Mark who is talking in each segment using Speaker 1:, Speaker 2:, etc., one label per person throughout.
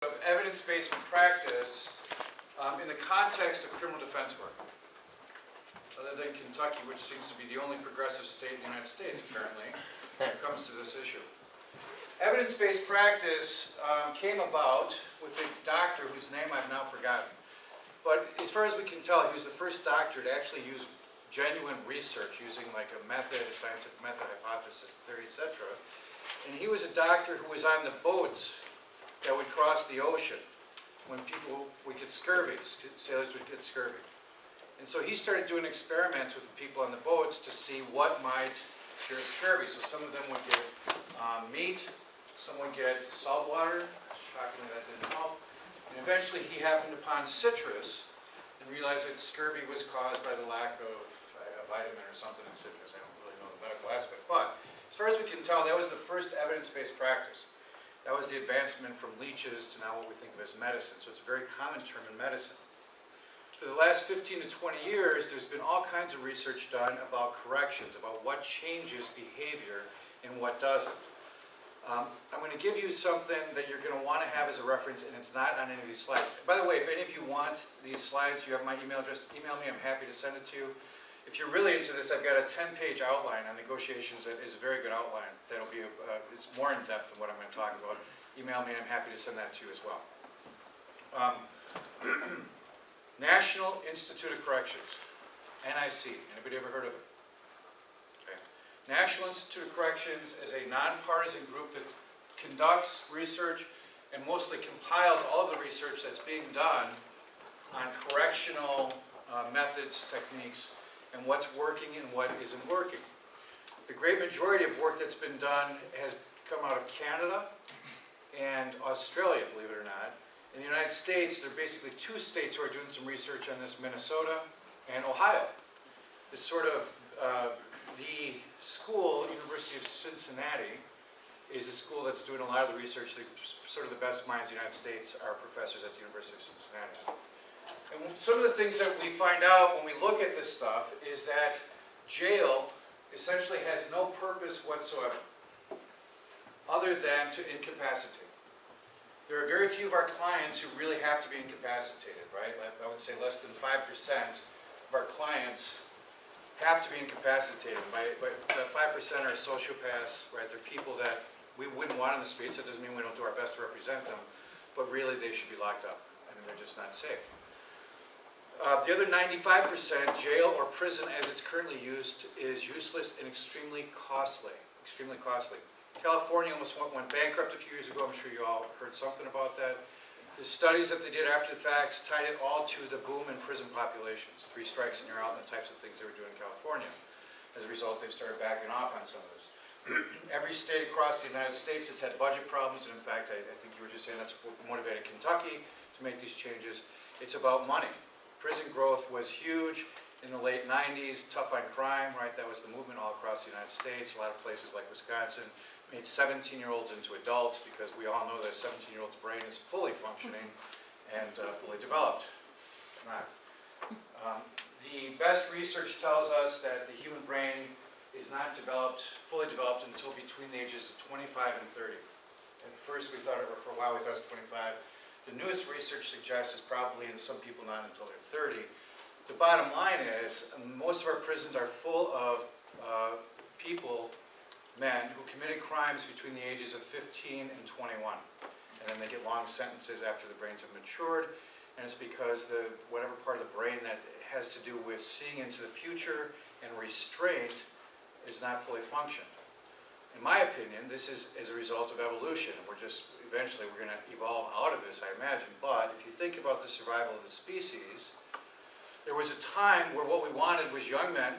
Speaker 1: Of evidence-based practice in the context of criminal defense work. Other than Kentucky, which seems to be the only progressive state in the United States, apparently, when it comes to this issue. Evidence-based practice came about with a doctor whose name I've now forgotten. But as far as we can tell, he was the first doctor to actually use genuine research using like a method, a scientific method, hypothesis, theory, etc. And he was a doctor who was on the boats that would cross the ocean when people would get scurvy, sailors would get scurvy. And so he started doing experiments with the people on the boats to see what might cure scurvy. So some of them would get meat, some would get salt water. Shockingly, that didn't help. And eventually he happened upon citrus and realized that scurvy was caused by the lack of a vitamin or something in citrus. I don't really know the medical aspect. But as far as we can tell, that was the first evidence-based practice. That was the advancement from leeches to now what we think of as medicine. So it's a very common term in medicine. For the last 15 to 20 years, there's been all kinds of research done about corrections, about what changes behavior and what doesn't. I'm going to give you something that you're going to want to have as a reference, and it's not on any of these slides. By the way, if any of you want these slides, you have my email address, email me, I'm happy to send it to you. If you're really into this, I've got a 10-page outline on negotiations that is a very good outline. That'll be, it's more in depth than what I'm going to talk about. Email me, and I'm happy to send that to you as well. National Institute of Corrections, NIC. Anybody ever heard of it? Okay. National Institute of Corrections is a nonpartisan group that conducts research and mostly compiles all of the research that's being done on correctional methods, techniques, and what's working and what isn't working. The great majority of work that's been done has come out of Canada and Australia, believe it or not. In the United States, there are basically two states who are doing some research on this, Minnesota and Ohio. This sort of, the school, University of Cincinnati, is a school that's doing a lot of the research. Sort of the best minds in the United States are professors at the University of Cincinnati. And some of the things that we find out when we look at this stuff is that jail essentially has no purpose whatsoever other than to incapacitate. There are very few of our clients who really have to be incapacitated, right? I would say less than 5% of our clients have to be incapacitated. But 5% are sociopaths, right? They're people that we wouldn't want on the streets. That doesn't mean we don't do our best to represent them, but really they should be locked up. I mean, they're just not safe. The other 95%, jail or prison as it's currently used, is useless and extremely costly. Extremely costly. California almost went bankrupt a few years ago. I'm sure you all heard something about that. The studies that they did after the fact tied it all to the boom in prison populations. 3 strikes and you're out, and the types of things they were doing in California. As a result, they've started backing off on some of this. Every state across the United States has had budget problems, and in fact, I think you were just saying that's what motivated Kentucky to make these changes. It's about money. Prison growth was huge in the late 90s, tough on crime, right? That was the movement all across the United States. A lot of places like Wisconsin made 17-year-olds into adults because we all know that a 17-year-old's brain is fully functioning and fully developed. Not. The best research tells us that the human brain is not fully developed until between the ages of 25 and 30. At first we thought, or for a while we thought it was 25. The newest research suggests it's probably in some people not until they're 30. The bottom line is most of our prisons are full of people, men, who committed crimes between the ages of 15 and 21. And then they get long sentences after the brains have matured. And it's because whatever part of the brain that has to do with seeing into the future and restraint is not fully functioned. In my opinion, this is as a result of evolution. Eventually we're going to evolve out of this, I imagine. But if you think about the survival of the species, there was a time where what we wanted was young men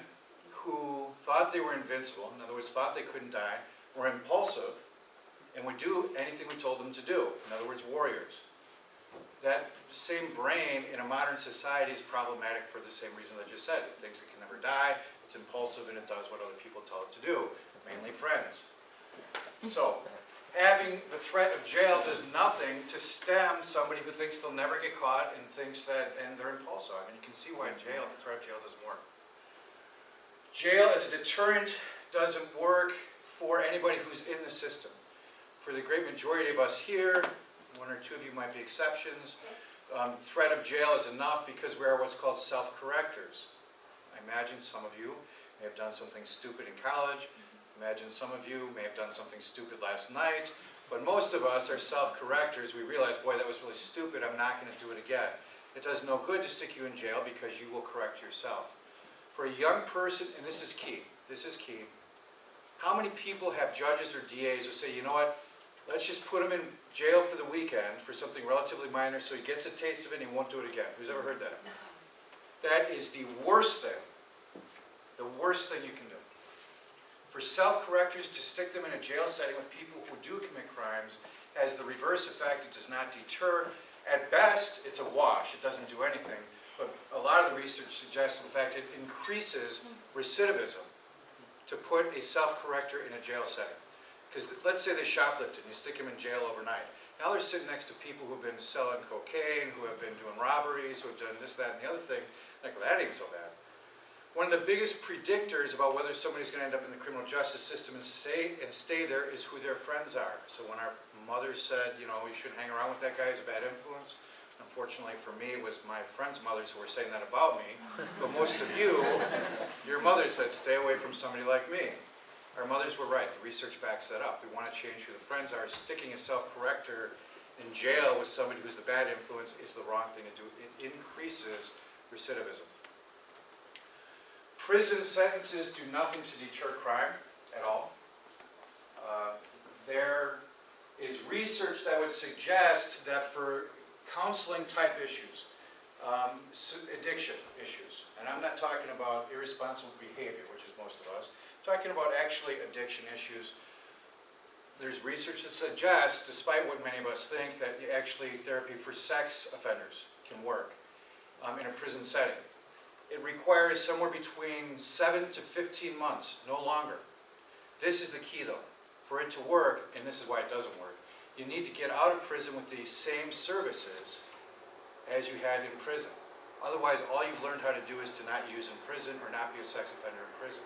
Speaker 1: who thought they were invincible, in other words, thought they couldn't die, were impulsive, and would do anything we told them to do. In other words, warriors. That same brain in a modern society is problematic for the same reason I just said. It thinks it can never die, it's impulsive, and it does what other people tell it to do, mainly friends. So, having the threat of jail does nothing to stem somebody who thinks they'll never get caught and they're impulsive. I mean, you can see why in jail, the threat of jail doesn't work. Jail as a deterrent doesn't work for anybody who's in the system. For the great majority of us here, One or two of you might be exceptions. Threat of jail is enough because we are what's called self-correctors. I imagine some of you may have done something stupid in college. Imagine some of you may have done something stupid last night. But most of us are self-correctors. We realize, boy, that was really stupid. I'm not going to do it again. It does no good to stick you in jail because you will correct yourself. For a young person, and this is key, how many people have judges or DAs who say, you know what, let's just put him in jail for the weekend for something relatively minor so he gets a taste of it and he won't do it again? Who's ever heard that? That is the worst thing you can do. For self-correctors to stick them in a jail setting with people who do commit crimes has the reverse effect. It does not deter. At best, it's a wash. It doesn't do anything. But a lot of the research suggests, in fact, it increases recidivism to put a self-corrector in a jail setting. Because let's say they shoplifted and you stick them in jail overnight. Now they're sitting next to people who have been selling cocaine, who have been doing robberies, who have done this, that, and the other thing. Like, well, that ain't so bad. One of the biggest predictors about whether somebody's going to end up in the criminal justice system and stay there is who their friends are. So when our mother said, you know, you shouldn't hang around with that guy, he's a bad influence, unfortunately for me, it was my friends' mothers who were saying that about me. But most of you, your mother said, stay away from somebody like me. Our mothers were right. The research backs that up. We want to change who the friends are. Sticking a self-corrector in jail with somebody who's the bad influence is the wrong thing to do. It increases recidivism. Prison sentences do nothing to deter crime at all. There is research that would suggest that for counseling type issues, addiction issues, and I'm not talking about irresponsible behavior, which is most of us, I'm talking about actually addiction issues. There's research that suggests, despite what many of us think, that actually therapy for sex offenders can work in a prison setting. It requires somewhere between 7 to 15 months, no longer. This is the key though. For it to work, and this is why it doesn't work, you need to get out of prison with the same services as you had in prison. Otherwise, all you've learned how to do is to not use in prison or not be a sex offender in prison.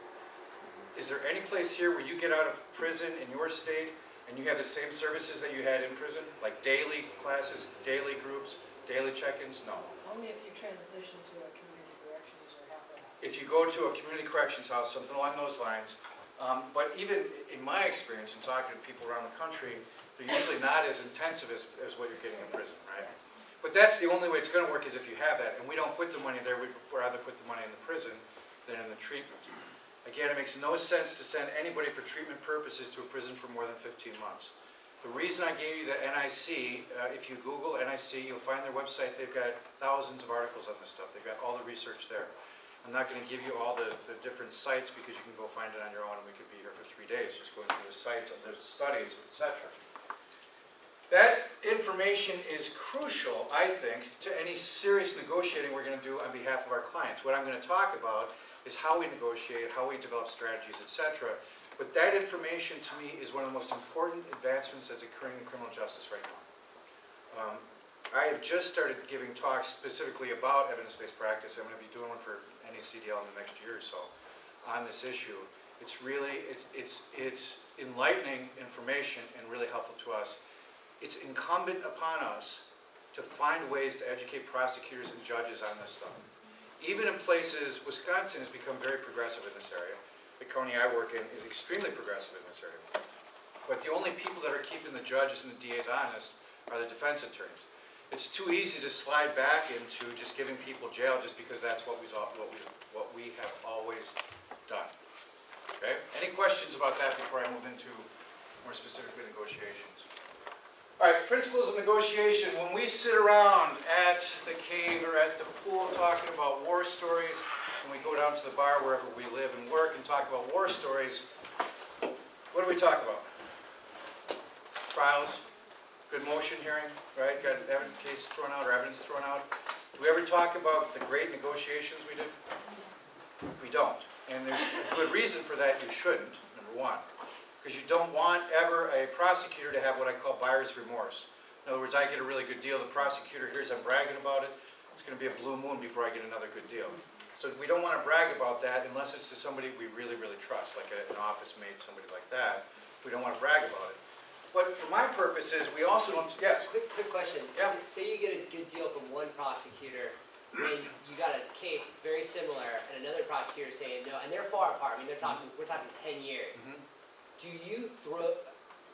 Speaker 1: Is there any place here where you get out of prison in your state and you have the same services that you had in prison? Like daily classes, daily groups, daily check-ins? No.
Speaker 2: Only if you transition to a community corrections or have that.
Speaker 1: If you go to a community corrections house, something along those lines, but even in my experience in talking to people around the country, they're usually not as intensive as what you're getting in prison, right? But that's the only way it's going to work is if you have that, and we don't put the money there, we'd rather put the money in the prison than in the treatment. Again, it makes no sense to send anybody for treatment purposes to a prison for more than 15 months. The reason I gave you the NIC, if you Google NIC, you'll find their website. They've got thousands of articles on this stuff. They've got all the research there. I'm not going to give you all the different sites because you can go find it on your own and we could be here for 3 days just going through the sites of the studies, etc. That information is crucial, I think, to any serious negotiating we're going to do on behalf of our clients. What I'm going to talk about is how we negotiate, how we develop strategies, etc. But that information, to me, is one of the most important advancements that's occurring in criminal justice right now. I have just started giving talks specifically about evidence-based practice. I'm going to be doing one for NACDL in the next year or so on this issue. It's really, it's enlightening information and really helpful to us. It's incumbent upon us to find ways to educate prosecutors and judges on this stuff. Even in places, Wisconsin has become very progressive in this area. The county I work in is extremely progressive in this area. But the only people that are keeping the judges and the DAs honest are the defense attorneys. It's too easy to slide back into just giving people jail just because that's what we have always done. Okay? Any questions about that before I move into more specifically negotiations? All right, principles of negotiation. When we sit around at the cave or at the pool talking about war stories, when we go down to the bar wherever we live and work and talk about war stories, what do we talk about? Trials, good motion hearing, right? Got evidence case thrown out or evidence thrown out. Do we ever talk about the great negotiations we did? We don't. And there's a good reason for that you shouldn't, number one. Because you don't want ever a prosecutor to have what I call buyer's remorse. In other words, I get a really good deal, the prosecutor hears I'm bragging about it, it's going to be a blue moon before I get another good deal. So we don't want to brag about that unless it's to somebody we really, really trust, like an office mate, somebody like that. We don't want to brag about it. But for my purposes, we also don't, yes?
Speaker 3: Quick question.
Speaker 1: Yeah.
Speaker 3: Say you get a good deal from one prosecutor, and you got a case that's very similar, and another prosecutor is saying no, and they're far apart. I mean, we're talking 10 years.
Speaker 1: Mhm.
Speaker 3: Do you throw?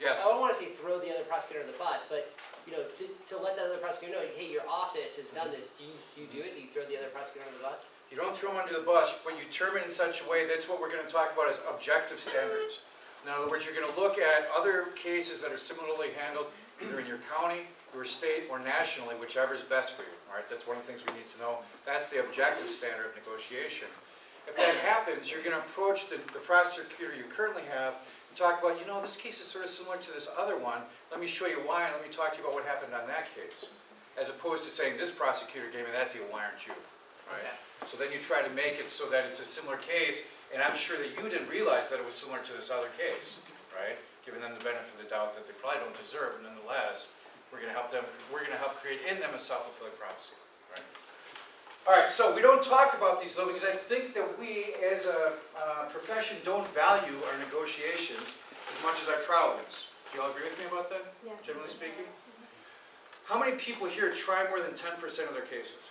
Speaker 1: Yes.
Speaker 3: I don't want to say throw the other prosecutor under the bus, but to let the other prosecutor know, hey, your office has done this. Do you do it? Do you throw the other prosecutor under the bus?
Speaker 1: You don't throw them under the bus, but you term it in such a way, that's what we're going to talk about as objective standards. In other words, you're going to look at other cases that are similarly handled either in your county, your state, or nationally, whichever is best for you. All right, that's one of the things we need to know. That's the objective standard of negotiation. If that happens, you're going to approach the prosecutor you currently have and talk about, this case is sort of similar to this other one. Let me show you why, and let me talk to you about what happened on that case. As opposed to saying, this prosecutor gave me that deal, why aren't you? Right?
Speaker 3: Okay.
Speaker 1: So then you try to make it so that it's a similar case, and I'm sure that you didn't realize that it was similar to this other case, right? Giving them the benefit of the doubt that they probably don't deserve, but nonetheless, we're going to help create in them a self-fulfilling prophecy, right? All right, so we don't talk about these though, because I think that we, as a profession, don't value our negotiations as much as our trial wins. Do you all agree with me about that,
Speaker 2: Yes.
Speaker 1: generally speaking? How many people here try more than 10% of their cases?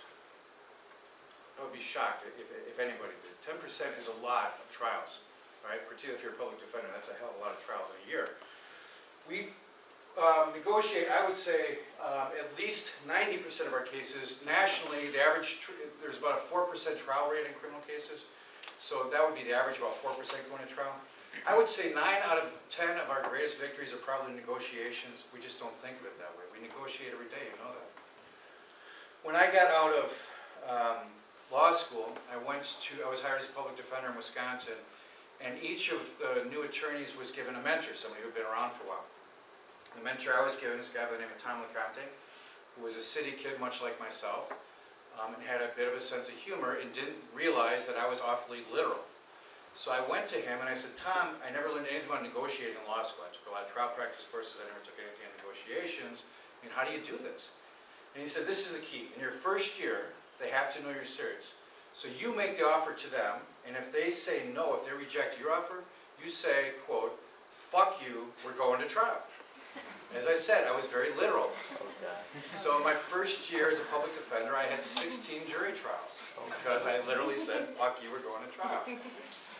Speaker 1: I would be shocked if anybody did. 10% is a lot of trials, right? Particularly if you're a public defender, that's a hell of a lot of trials in a year. We negotiate, I would say, at least 90% of our cases. Nationally, the average, there's about a 4% trial rate in criminal cases. So that would be the average, about 4% going to trial. I would say 9 out of 10 of our greatest victories are probably negotiations. We just don't think of it that way. We negotiate every day, you know that. When I got out of law school, I was hired as a public defender in Wisconsin, and each of the new attorneys was given a mentor, somebody who had been around for a while. The mentor I was given is a guy by the name of Tom LeConte, who was a city kid much like myself, and had a bit of a sense of humor and didn't realize that I was awfully literal. So I went to him and I said, Tom, I never learned anything about negotiating in law school. I took a lot of trial practice courses, I never took anything on negotiations. I mean, how do you do this? And he said, this is the key. In your first year, they have to know you're serious. So you make the offer to them, and if they say no, if they reject your offer, you say, quote, fuck you, we're going to trial. As I said, I was very literal. So my first year as a public defender, I had 16 jury trials, because I literally said, fuck you, we're going to trial.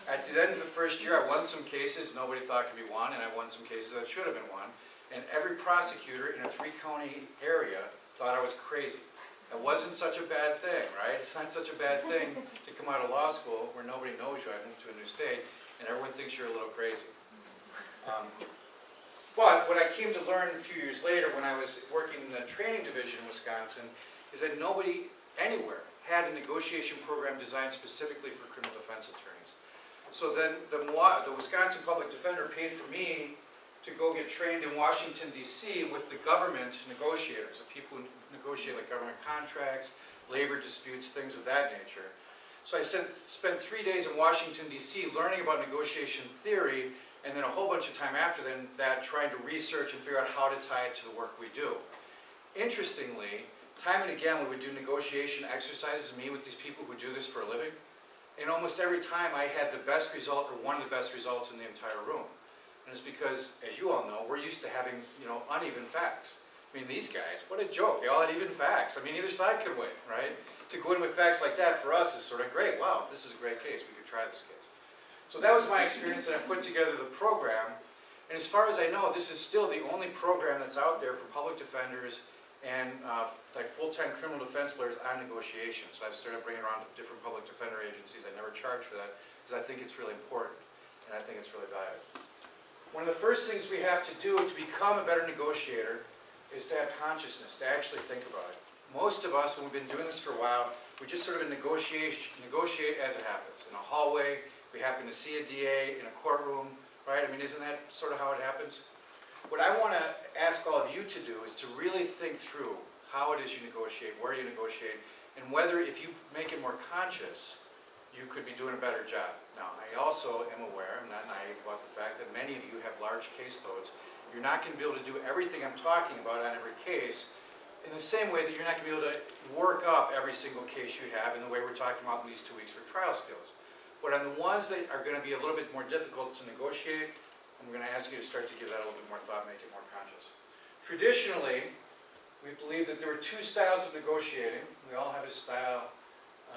Speaker 1: At the end of the first year, I won some cases nobody thought could be won, and I won some cases that should have been won. And every prosecutor in a 3-county area thought I was crazy. It wasn't such a bad thing, right? It's not such a bad thing to come out of law school where nobody knows you. I moved to a new state, and everyone thinks you're a little crazy. But what I came to learn a few years later when I was working in the training division in Wisconsin is that nobody anywhere had a negotiation program designed specifically for criminal defense attorneys. So then the Wisconsin public defender paid for me to go get trained in Washington, D.C. with the government negotiators, the people who negotiate like government contracts, labor disputes, things of that nature. So I spent 3 days in Washington, D.C. learning about negotiation theory, and then a whole bunch of time after that trying to research and figure out how to tie it to the work we do. Interestingly, time and again we would do negotiation exercises, meet with these people who do this for a living, and almost every time I had the best result or one of the best results in the entire room. And it's because, as you all know, we're used to having, uneven facts. I mean, these guys, what a joke. They all had even facts. I mean, either side could win, right? To go in with facts like that for us is sort of great. Wow, this is a great case. We could try this case. So that was my experience, and I put together the program. And as far as I know, this is still the only program that's out there for public defenders and like full-time criminal defense lawyers on negotiation. So I've started bringing around different public defender agencies. I never charge for that because I think it's really important, and I think it's really valuable. One of the first things we have to do to become a better negotiator is to have consciousness, to actually think about it. Most of us, when we've been doing this for a while, we just sort of negotiate as it happens. In a hallway, we happen to see a DA in a courtroom, right? I mean, isn't that sort of how it happens? What I want to ask all of you to do is to really think through how it is you negotiate, where you negotiate, and whether if you make it more conscious, you could be doing a better job. Now, I also am aware, I'm not naive about the fact that many of you have large caseloads. You're not going to be able to do everything I'm talking about on every case in the same way that you're not going to be able to work up every single case you have in the way we're talking about in these 2 weeks for trial skills. But on the ones that are going to be a little bit more difficult to negotiate, I'm going to ask you to start to give that a little bit more thought, make it more conscious. Traditionally, we believe that there were two styles of negotiating. We all have a style.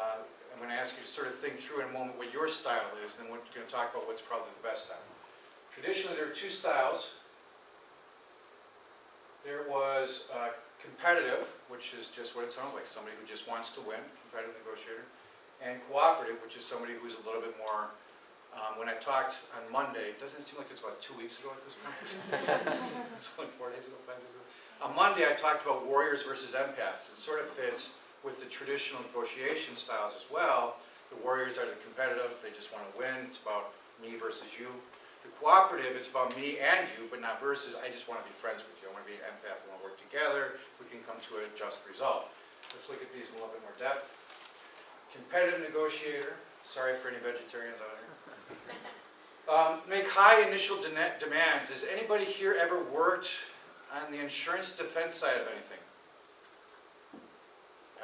Speaker 1: I'm going to ask you to sort of think through in a moment what your style is, and then we're going to talk about what's probably the best style. Traditionally, there are two styles. There was competitive, which is just what it sounds like, somebody who just wants to win, competitive negotiator, and cooperative, which is somebody who's a little bit more, when I talked on Monday, doesn't it seem like it's about 2 weeks ago at this point? It's only 4 days ago, 5 days ago. On Monday, I talked about warriors versus empaths. It sort of fits with the traditional negotiation styles as well. The warriors are the competitive, they just want to win. It's about me versus you. The cooperative, it's about me and you, but not versus. I just want to be friends with you. I want to be an empath. I want to work together. We can come to a just result. Let's look at these in a little bit more depth. Competitive negotiator. Sorry for any vegetarians out here. Make high initial demands. Has anybody here ever worked on the insurance defense side of anything?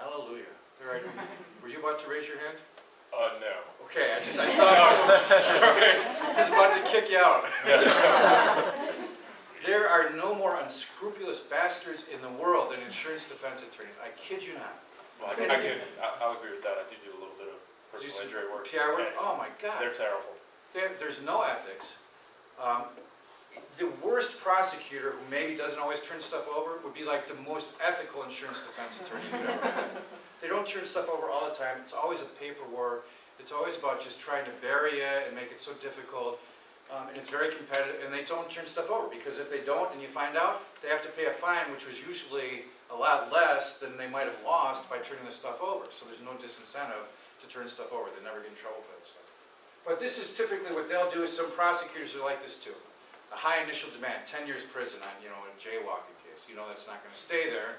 Speaker 1: Hallelujah. Were you about to raise your hand?
Speaker 4: No.
Speaker 1: Okay, I saw I was about to kick you out. There are no more unscrupulous bastards in the world than insurance defense attorneys. I kid you not.
Speaker 4: Well, I'll agree with that. I do a little bit of personal injury work.
Speaker 1: PR work? Oh my God.
Speaker 4: They're terrible.
Speaker 1: There's no ethics. The worst prosecutor, who maybe doesn't always turn stuff over, would be like the most ethical insurance defense attorney you've ever had. They don't turn stuff over all the time. It's always a paper war. It's always about just trying to bury it and make it so difficult. And it's very competitive, and they don't turn stuff over, because if they don't and you find out, they have to pay a fine, which was usually a lot less than they might have lost by turning this stuff over. So there's no disincentive to turn stuff over. They never get in trouble for that stuff. But this is typically what they'll do. Is some prosecutors are like this too. A high initial demand, 10 years prison on, a jaywalking case. You know that's not going to stay there,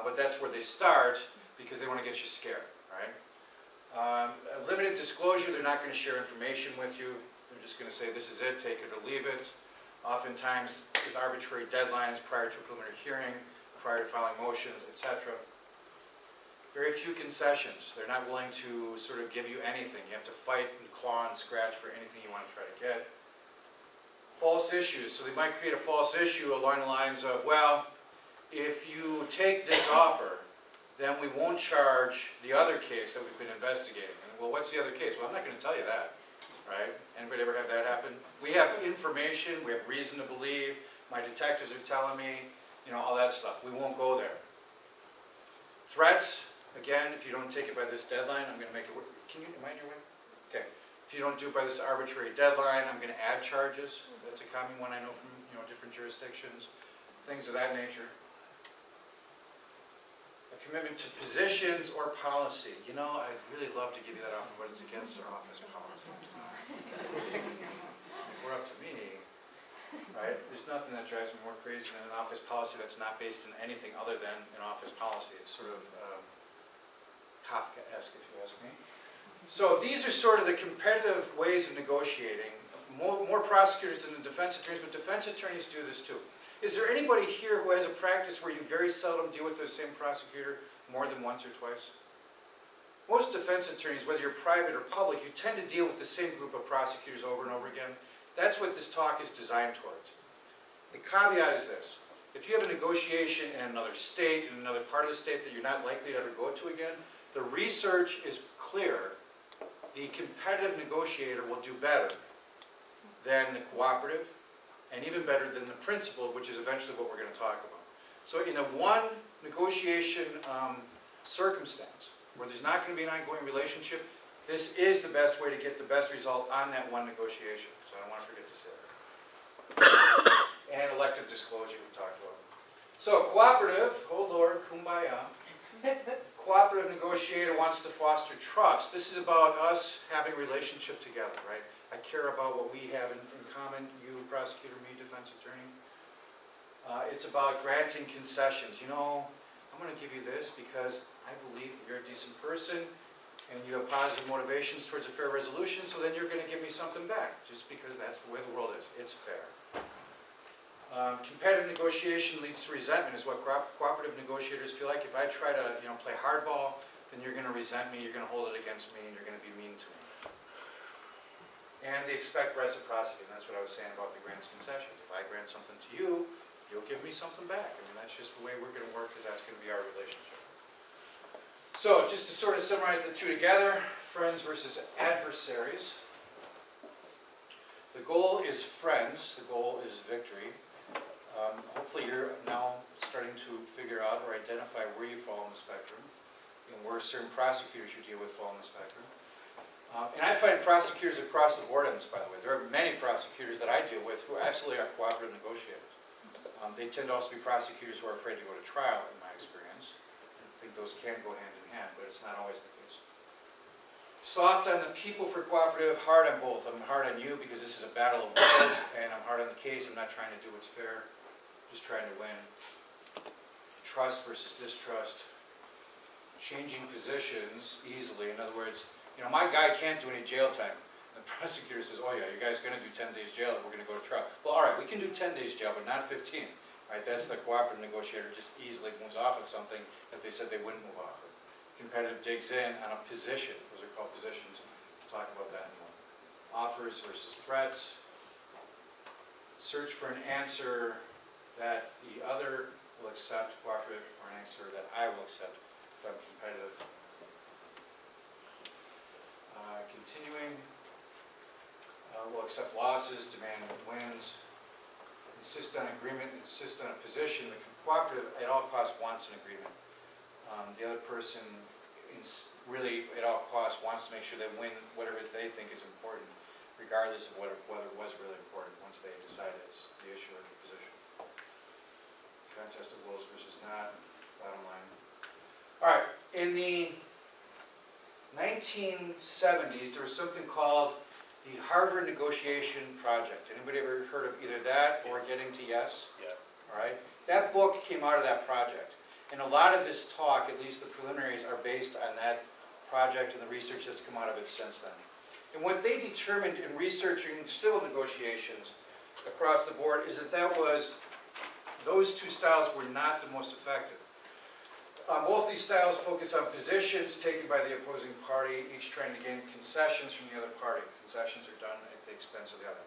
Speaker 1: but that's where they start because they want to get you scared, right? Limited disclosure, they're not going to share information with you. They're just going to say, this is it, take it or leave it. Oftentimes, with arbitrary deadlines prior to a preliminary hearing, prior to filing motions, etc. Very few concessions. They're not willing to sort of give you anything. You have to fight and claw and scratch for anything you want to try to get. False issues. So they might create a false issue along the lines of, well, if you take this offer, then we won't charge the other case that we've been investigating. And, well, what's the other case? Well, I'm not going to tell you that, right? Anybody ever have that happen? We have information, we have reason to believe, my detectives are telling me, all that stuff. We won't go there. Threats, again, if you don't take it by this deadline, I'm going to make it work. Am I in your way? Okay. If you don't do it by this arbitrary deadline, I'm going to add charges. That's a common one I know from different jurisdictions. Things of that nature. A commitment to positions or policy. I'd really love to give you that offer, but it's against our office policy. If we're up to me, right? There's nothing that drives me more crazy than an office policy that's not based on anything other than an office policy. It's sort of Kafka-esque, if you ask me. So these are sort of the competitive ways of negotiating. More prosecutors than the defense attorneys, but defense attorneys do this too. Is there anybody here who has a practice where you very seldom deal with the same prosecutor more than once or twice? Most defense attorneys, whether you're private or public, you tend to deal with the same group of prosecutors over and over again. That's what this talk is designed towards. The caveat is this. If you have a negotiation in another state, in another part of the state that you're not likely to ever go to again, the research is clear. The competitive negotiator will do better than the cooperative, and even better than the principal, which is eventually what we're going to talk about. So in a one negotiation circumstance, where there's not going to be an ongoing relationship, this is the best way to get the best result on that one negotiation. So I don't want to forget to say that. And elective disclosure we talked about. So cooperative, oh Lord, kumbaya. Cooperative negotiator wants to foster trust. This is about us having a relationship together, right? I care about what we have in common, you, prosecutor, me, defense attorney. It's about granting concessions. I'm going to give you this because I believe that you're a decent person and you have positive motivations towards a fair resolution, so then you're going to give me something back, just because that's the way the world is. It's fair. Competitive negotiation leads to resentment is what cooperative negotiators feel like. If I try to play hardball, then you're going to resent me, you're going to hold it against me, and you're going to be mean to me. And they expect reciprocity, and that's what I was saying about the grants concessions. If I grant something to you, you'll give me something back. I mean, that's just the way we're gonna work, because that's gonna be our relationship. So, just to sort of summarize the two together, friends versus adversaries. The goal is friends, the goal is victory. Hopefully you're now starting to figure out or identify where you fall on the spectrum, and where certain prosecutors you deal with fall on the spectrum. And I find prosecutors across the board on this, by the way. There are many prosecutors that I deal with who absolutely are cooperative negotiators. They tend to also be prosecutors who are afraid to go to trial, in my experience. I think those can go hand in hand, but it's not always the case. Soft on the people for cooperative, hard on both. I'm hard on you because this is a battle of wills, and I'm hard on the case. I'm not trying to do what's fair, just trying to win. Trust versus distrust. Changing positions easily. In other words, you know, my guy can't do any jail time. The prosecutor says, oh yeah, you guys are going to do 10 days jail, we're going to go to trial. Well, all right, we can do 10 days jail, but not 15. Right? That's the cooperative negotiator just easily moves off of something that they said they wouldn't move off of. Competitive digs in on a position. Those are called positions. We'll talk about that in a moment. Offers versus threats. Search for an answer that the other will accept, cooperative, or an answer that I will accept if I'm competitive. Continuing, will accept losses, demand wins, insist on agreement, insist on a position. The cooperative at all costs wants an agreement. The other person really at all costs wants to make sure they win whatever they think is important, regardless of whether it was really important once they decide it's the issue or the position. Contest of wills versus not, bottom line. All right, in the 1970s, there was something called the Harvard Negotiation Project. Anybody ever heard of either that or Getting to Yes?
Speaker 4: Yeah.
Speaker 1: All right. That book came out of that project. And a lot of this talk, at least the preliminaries, are based on that project and the research that's come out of it since then. And what they determined in researching civil negotiations across the board is that those two styles were not the most effective. Both these styles focus on positions taken by the opposing party, each trying to gain concessions from the other party. Concessions are done at the expense of the other.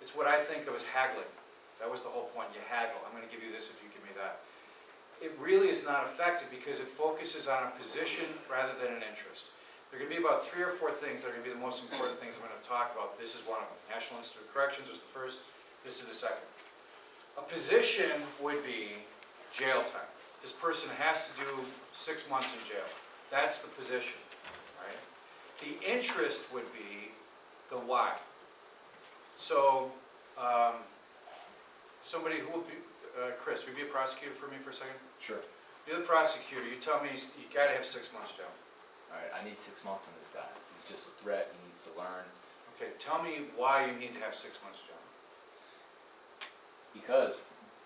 Speaker 1: It's what I think of as haggling. That was the whole point. You haggle. I'm going to give you this if you give me that. It really is not effective because it focuses on a position rather than an interest. There are going to be about 3 or 4 things that are going to be the most important things I'm going to talk about. This is one of them. National Institute of Corrections was the first. This is the second. A position would be jail time. This person has to do 6 months in jail. That's the position, right? The interest would be the why. So, somebody who will be, Chris, would you be a prosecutor for me for a second?
Speaker 5: Sure.
Speaker 1: You're the prosecutor. You tell me you got to have 6 months jail.
Speaker 5: All right, I need 6 months on this guy. He's just a threat. He needs to learn.
Speaker 1: Okay, tell me why you need to have 6 months jail.
Speaker 5: Because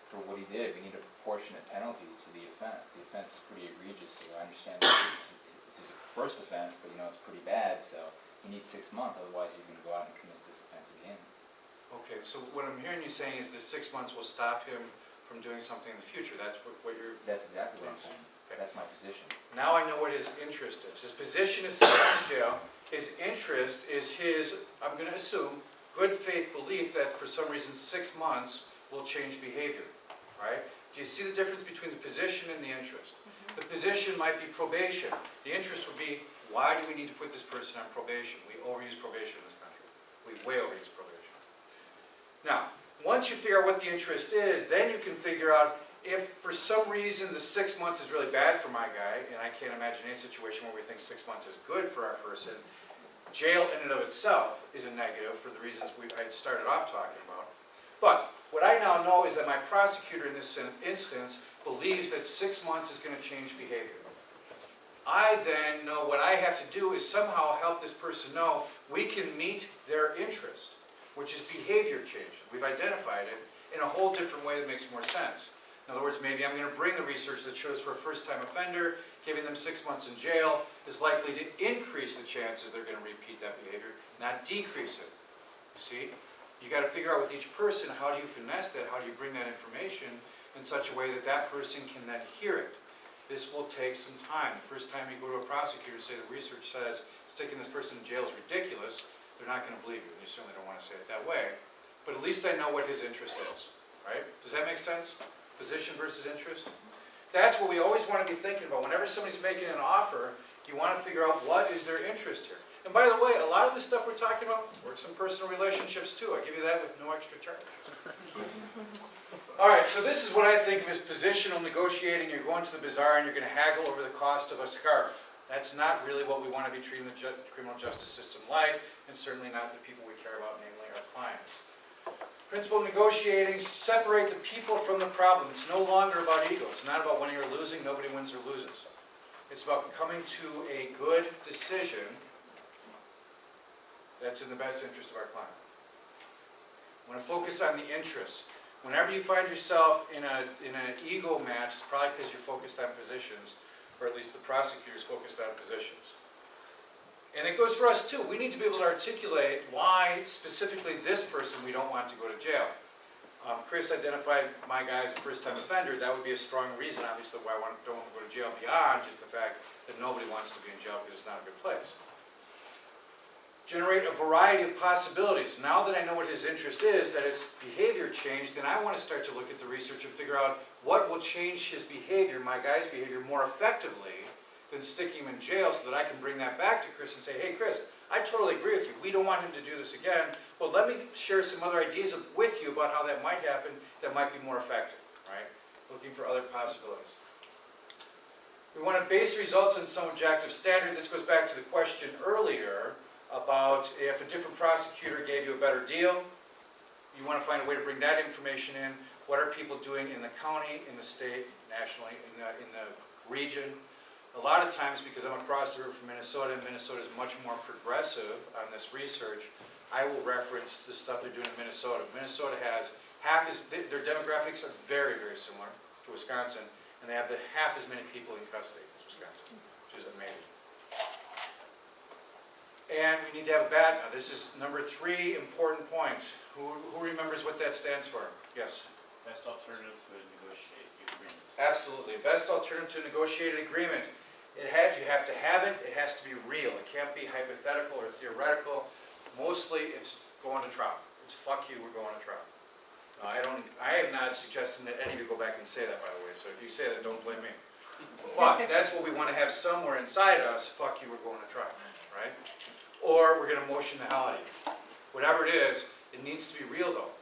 Speaker 5: for what he did, we need a proportionate penalty to the offense. The offense is pretty egregious, so I understand that it's his first offense, but you know it's pretty bad, so he needs 6 months, otherwise he's going to go out and commit this offense again.
Speaker 1: Okay, so what I'm hearing you saying is the 6 months will stop him from doing something in the future. That's what you're...
Speaker 5: That's exactly what I'm saying.
Speaker 1: Okay.
Speaker 5: That's my position.
Speaker 1: Now I know what his interest is. His position is 6 months jail. His interest is his, I'm going to assume, good faith belief that for some reason 6 months will change behavior, right? Do you see the difference between the position and the interest? The position might be probation. The interest would be, why do we need to put this person on probation? We overuse probation in this country. We way overuse probation. Now, once you figure out what the interest is, then you can figure out if for some reason the 6 months is really bad for my guy, and I can't imagine any situation where we think 6 months is good for our person, jail in and of itself is a negative for the reasons I started off talking about. But what I now know is that my prosecutor in this instance believes that 6 months is going to change behavior. I then know what I have to do is somehow help this person know we can meet their interest, which is behavior change. We've identified it in a whole different way that makes more sense. In other words, maybe I'm going to bring the research that shows for a first-time offender, giving them 6 months in jail is likely to increase the chances they're going to repeat that behavior, not decrease it. You see? You got to figure out with each person, how do you finesse that? How do you bring that information in such a way that that person can then hear it? This will take some time. The first time you go to a prosecutor and say the research says sticking this person in jail is ridiculous, they're not gonna believe you, and you certainly don't wanna say it that way, but at least I know what his interest is, right? Does that make sense? Position versus interest? That's what we always wanna be thinking about. Whenever somebody's making an offer, you wanna figure out what is their interest here. And by the way, a lot of the stuff we're talking about works in personal relationships too. I give you that with no extra charge. All right, so this is what I think of as positional negotiating. You're going to the bazaar and you're gonna haggle over the cost of a scarf. That's not really what we want to be treating the criminal justice system like, and certainly not the people we care about, namely our clients. Principle of negotiating, separate the people from the problem. It's no longer about ego. It's not about winning or losing. Nobody wins or loses. It's about coming to a good decision that's in the best interest of our client. I want to focus on the interests. Whenever you find yourself in an ego match, it's probably because you're focused on positions, or at least the prosecutor's focused on positions. And it goes for us too. We need to be able to articulate why specifically this person we don't want to go to jail. Chris identified my guy as a first-time offender. That would be a strong reason, obviously, why I don't want to go to jail beyond just the fact that nobody wants to be in jail because it's not a good place. Generate a variety of possibilities. Now that I know what his interest is, that his behavior changed, then I want to start to look at the research and figure out what will change his behavior, my guy's behavior, more effectively than sticking him in jail so that I can bring that back to Chris and say, hey Chris, I totally agree with you. We don't want him to do this again. Well, let me share some other ideas with you about how that might happen that might be more effective, right? Looking for other possibilities. We want to base results on some objective standard. This goes back to the question earlier about if a different prosecutor gave you a better deal, you want to find a way to bring that information in. What are people doing in the county, in the state, nationally, in the region? A lot of times, because I'm across the river from Minnesota, and Minnesota is much more progressive on this research, I will reference the stuff they're doing in Minnesota. Minnesota has their demographics are very, very similar to Wisconsin, and they have half as many people in custody as Wisconsin, which is amazing. And we need to have a BAT. Now, this is number 3 important point. Who remembers what that stands for? Yes?
Speaker 4: Best alternative to a negotiated agreement.
Speaker 1: Absolutely. Best alternative to a negotiated agreement. You have to have it. It has to be real. It can't be hypothetical or theoretical. Mostly, it's going to trial. It's fuck you, we're going to trial. I am not suggesting that any of you go back and say that, by the way. So if you say that, don't blame me. But that's what we want to have somewhere inside us. Fuck you, we're going to trial. Right? Or we're going to motion the hell out of you. Whatever it is, it needs to be real though.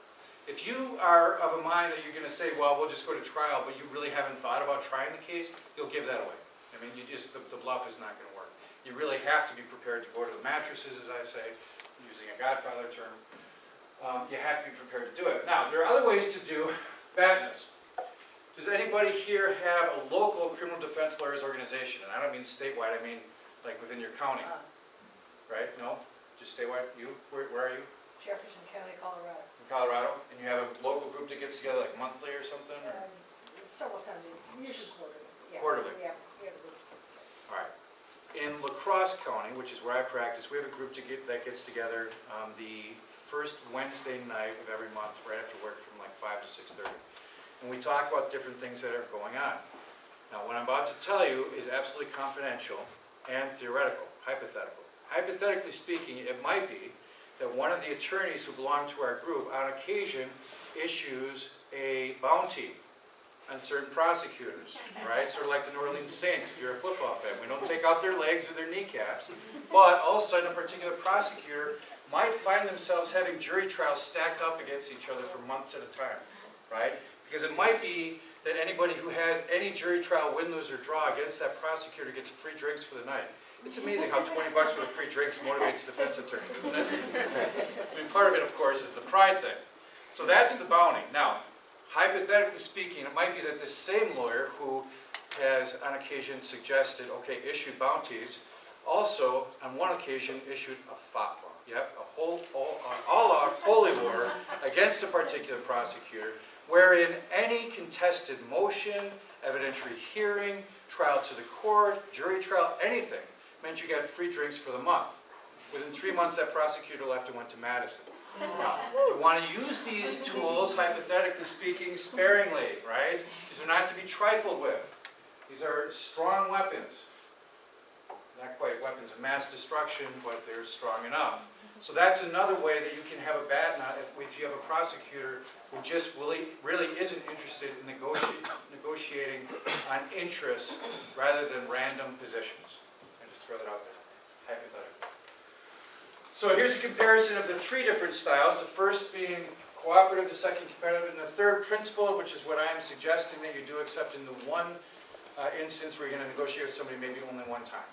Speaker 1: If you are of a mind that you're going to say, well, we'll just go to trial, but you really haven't thought about trying the case, you'll give that away. I mean, the bluff is not going to work. You really have to be prepared to go to the mattresses, as I say, using a Godfather term. You have to be prepared to do it. Now, there are other ways to do badness. Does anybody here have a local criminal defense lawyers organization? And I don't mean statewide, I mean like within your county. Right? No? Just statewide? You? Where are you?
Speaker 2: Jefferson County, Colorado.
Speaker 1: In Colorado? And you have a local group that gets together like monthly or something? Or?
Speaker 2: Several times, usually quarterly. Yeah.
Speaker 1: Quarterly?
Speaker 2: Yeah, we have a group that gets together.
Speaker 1: All right. In La Crosse County, which is where I practice, we have a group that gets together the first Wednesday night of every month, right after work from like 5 to 6:30. And we talk about different things that are going on. Now, what I'm about to tell you is absolutely confidential and theoretical, hypothetical. Hypothetically speaking, it might be that one of the attorneys who belong to our group on occasion issues a bounty on certain prosecutors, right? Sort of like the New Orleans Saints, if you're a football fan. We don't take out their legs or their kneecaps, but all of a sudden a particular prosecutor might find themselves having jury trials stacked up against each other for months at a time, right? Because it might be that anybody who has any jury trial win, lose, or draw against that prosecutor gets free drinks for the night. It's amazing how $20 worth of free drinks motivates defense attorneys, isn't it? I mean, part of it, of course, is the pride thing. So that's the bounty. Now, hypothetically speaking, it might be that the same lawyer who has, on occasion, suggested, okay, issue bounties, also, on one occasion, issued a fatwa. Yep, all-out holy war against a particular prosecutor, wherein any contested motion, evidentiary hearing, trial to the court, jury trial, anything, meant you got free drinks for the month. Within 3 months, that prosecutor left and went to Madison. Now, you want to use these tools, hypothetically speaking, sparingly, right? These are not to be trifled with. These are strong weapons. Not quite weapons of mass destruction, but they're strong enough. So that's another way that you can have a bad knot if you have a prosecutor who just really isn't interested in negotiating on interests rather than random positions. I just throw that out there, hypothetically. So here's a comparison of the three different styles, the first being cooperative, the second competitive, and the third principle, which is what I am suggesting that you do, except in the one instance where you're going to negotiate with somebody maybe only one time.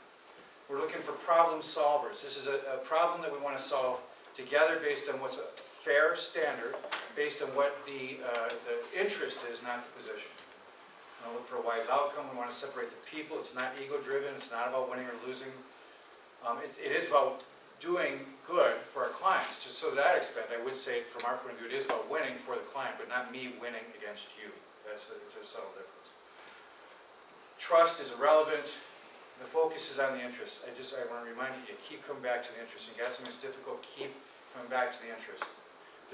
Speaker 1: We're looking for problem solvers. This is a problem that we want to solve together based on what's a fair standard, based on what the interest is, not the position. We want to look for a wise outcome. We want to separate the people. It's not ego-driven. It's not about winning or losing. It is about doing good for our clients. Just so to that extent, I would say from our point of view, it is about winning for the client, but not me winning against you. It's a subtle difference. Trust is irrelevant. The focus is on the interest. I want to remind you, keep coming back to the interest. And got something that's difficult, keep coming back to the interest.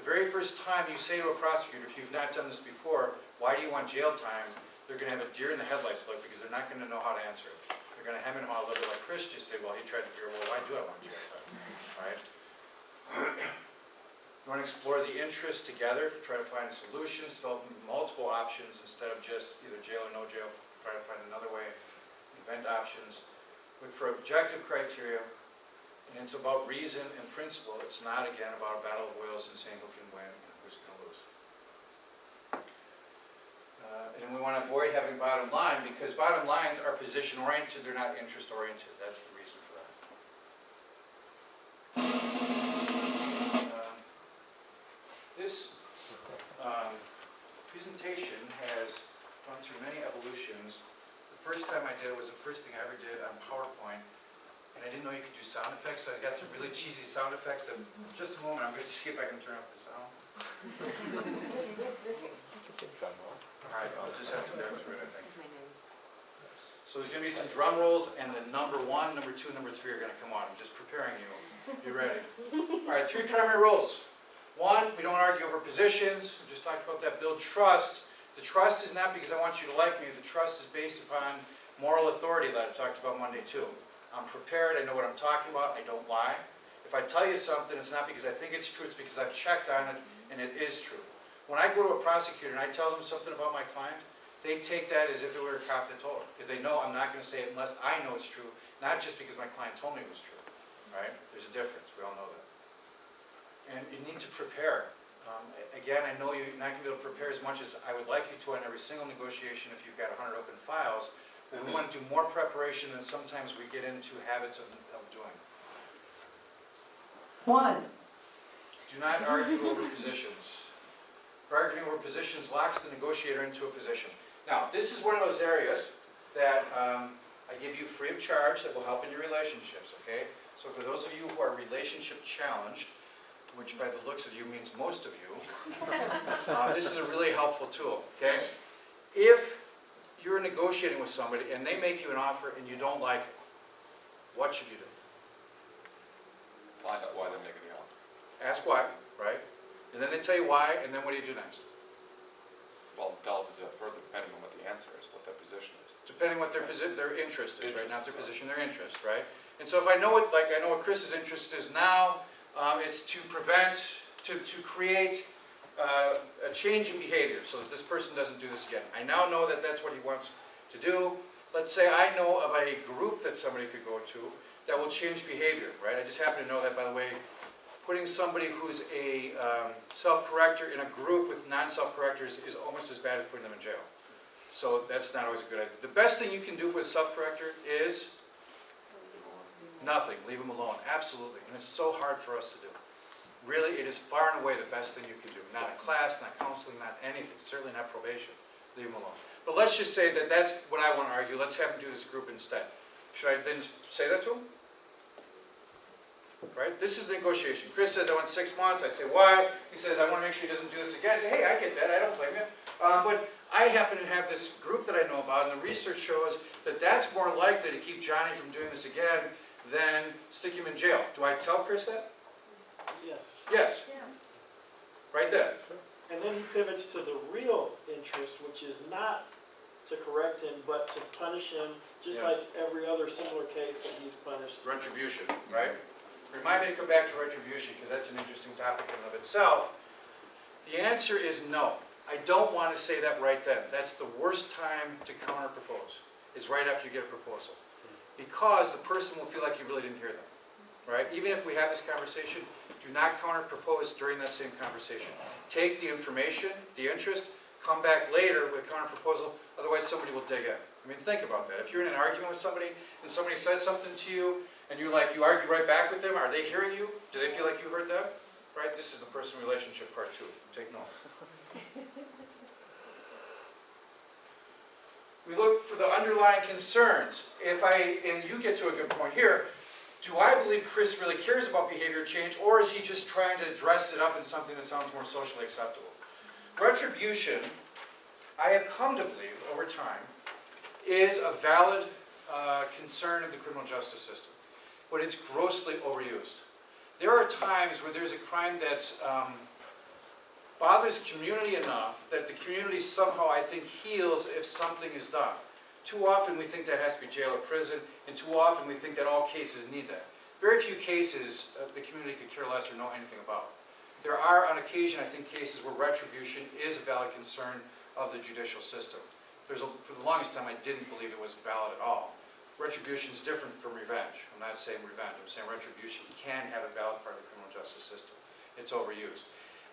Speaker 1: The very first time you say to a prosecutor, if you've not done this before, why do you want jail time? They're going to have a deer in the headlights look because they're not going to know how to answer it. They're going to hem and haw a little bit like Chris just did while he tried to figure out, well, why do I want jail time? Right? You want to explore the interests together, try to find solutions, develop multiple options instead of just either jail or no jail, try to find another way, invent options. Look for objective criteria, and it's about reason and principle. It's not, again, about a battle of wills and saying who can win and who's going to lose. And we want to avoid having bottom line because bottom lines are position-oriented, they're not interest-oriented. That's the reason for that. This presentation has gone through many evolutions. The first time I did it was the first thing I ever did on PowerPoint, and I didn't know you could do sound effects, so I got some really cheesy sound effects. And in just a moment, I'm going to see if I can turn off the sound. All right, I'll just have to go through it, I think. So there's going to be some drum rolls, and the number 1, number 2, number 3 are going to come on. I'm just preparing you. Be ready. All right, 3 primary rules. 1, we don't argue over positions. We just talked about that. Build trust. The trust is not because I want you to like me. The trust is based upon moral authority that I talked about Monday too. I'm prepared. I know what I'm talking about. I don't lie. If I tell you something, it's not because I think it's true. It's because I've checked on it, and it is true. When I go to a prosecutor and I tell them something about my client, they take that as if it were a cop that told them. Because they know I'm not going to say it unless I know it's true, not just because my client told me it was true. Right? There's a difference. We all know that. And you need to prepare. Again, I know you're not going to be able to prepare as much as I would like you to on every single negotiation if you've got 100 open files. But we want to do more preparation than sometimes we get into habits of doing.
Speaker 2: 1.
Speaker 1: Do not argue over positions. Arguing over positions locks the negotiator into a position. Now, this is one of those areas that I give you free of charge that will help in your relationships, okay? So for those of you who are relationship challenged, which by the looks of you means most of you, this is a really helpful tool, okay? If you're negotiating with somebody and they make you an offer and you don't like it, what should you do?
Speaker 6: Find out why they're making the offer.
Speaker 1: Ask why, right? And then they tell you why, and then what do you do next?
Speaker 6: Well, delve into that further, depending on what the answer is, what their position is.
Speaker 1: Depending what their interest is, right? Not their position, their interest, right? And so if I know what, like I know what Chris's interest is now, it's to prevent, to create a change in behavior so that this person doesn't do this again. I now know that that's what he wants to do. Let's say I know of a group that somebody could go to that will change behavior, right? I just happen to know that, by the way, putting somebody who's a self-corrector in a group with non-self-correctors is almost as bad as putting them in jail. So that's not always a good idea. The best thing you can do with a self-corrector is nothing. Leave them alone. Absolutely. And it's so hard for us to do. Really, it is far and away the best thing you can do. Not a class, not counseling, not anything. Certainly not probation. Leave them alone. But let's just say that that's what I want to argue. Let's have them do this group instead. Should I then say that to him? Right? This is the negotiation. Chris says, I want 6 months. I say, why? He says, I want to make sure he doesn't do this again. I say, hey, I get that. I don't blame you. But I happen to have this group that I know about, and the research shows that that's more likely to keep Johnny from doing this again than stick him in jail. Do I tell Chris that?
Speaker 7: Yes.
Speaker 1: Yes.
Speaker 2: Yeah.
Speaker 1: Right there.
Speaker 7: And then he pivots to the real interest, which is not to correct him, but to punish him, just
Speaker 1: Yeah.
Speaker 7: like every other similar case that he's punished.
Speaker 1: Retribution, right? Remind me to come back to retribution, because that's an interesting topic in and of itself. The answer is no. I don't want to say that right then. That's the worst time to counter-propose, is right after you get a proposal. Because the person will feel like you really didn't hear them, right? Even if we have this conversation, do not counter-propose during that same conversation. Take the information, the interest, come back later with a counter-proposal, otherwise somebody will dig in. I mean, think about that. If you're in an argument with somebody, and somebody says something to you, and you argue right back with them, are they hearing you? Do they feel like you heard them? Right? This is the person relationship part 2. Take note. We look for the underlying concerns. And you get to a good point here, do I believe Chris really cares about behavior change, or is he just trying to dress it up in something that sounds more socially acceptable? Retribution, I have come to believe over time, is a valid concern of the criminal justice system, but it's grossly overused. There are times where there's a crime that bothers community enough that the community somehow, I think, heals if something is done. Too often we think that has to be jail or prison, and too often we think that all cases need that. Very few cases the community could care less or know anything about. There are, on occasion, I think, cases where retribution is a valid concern of the judicial system. For the longest time, I didn't believe it was valid at all. Retribution is different from revenge. I'm not saying revenge. I'm saying retribution can have a valid part of the criminal justice system. It's overused.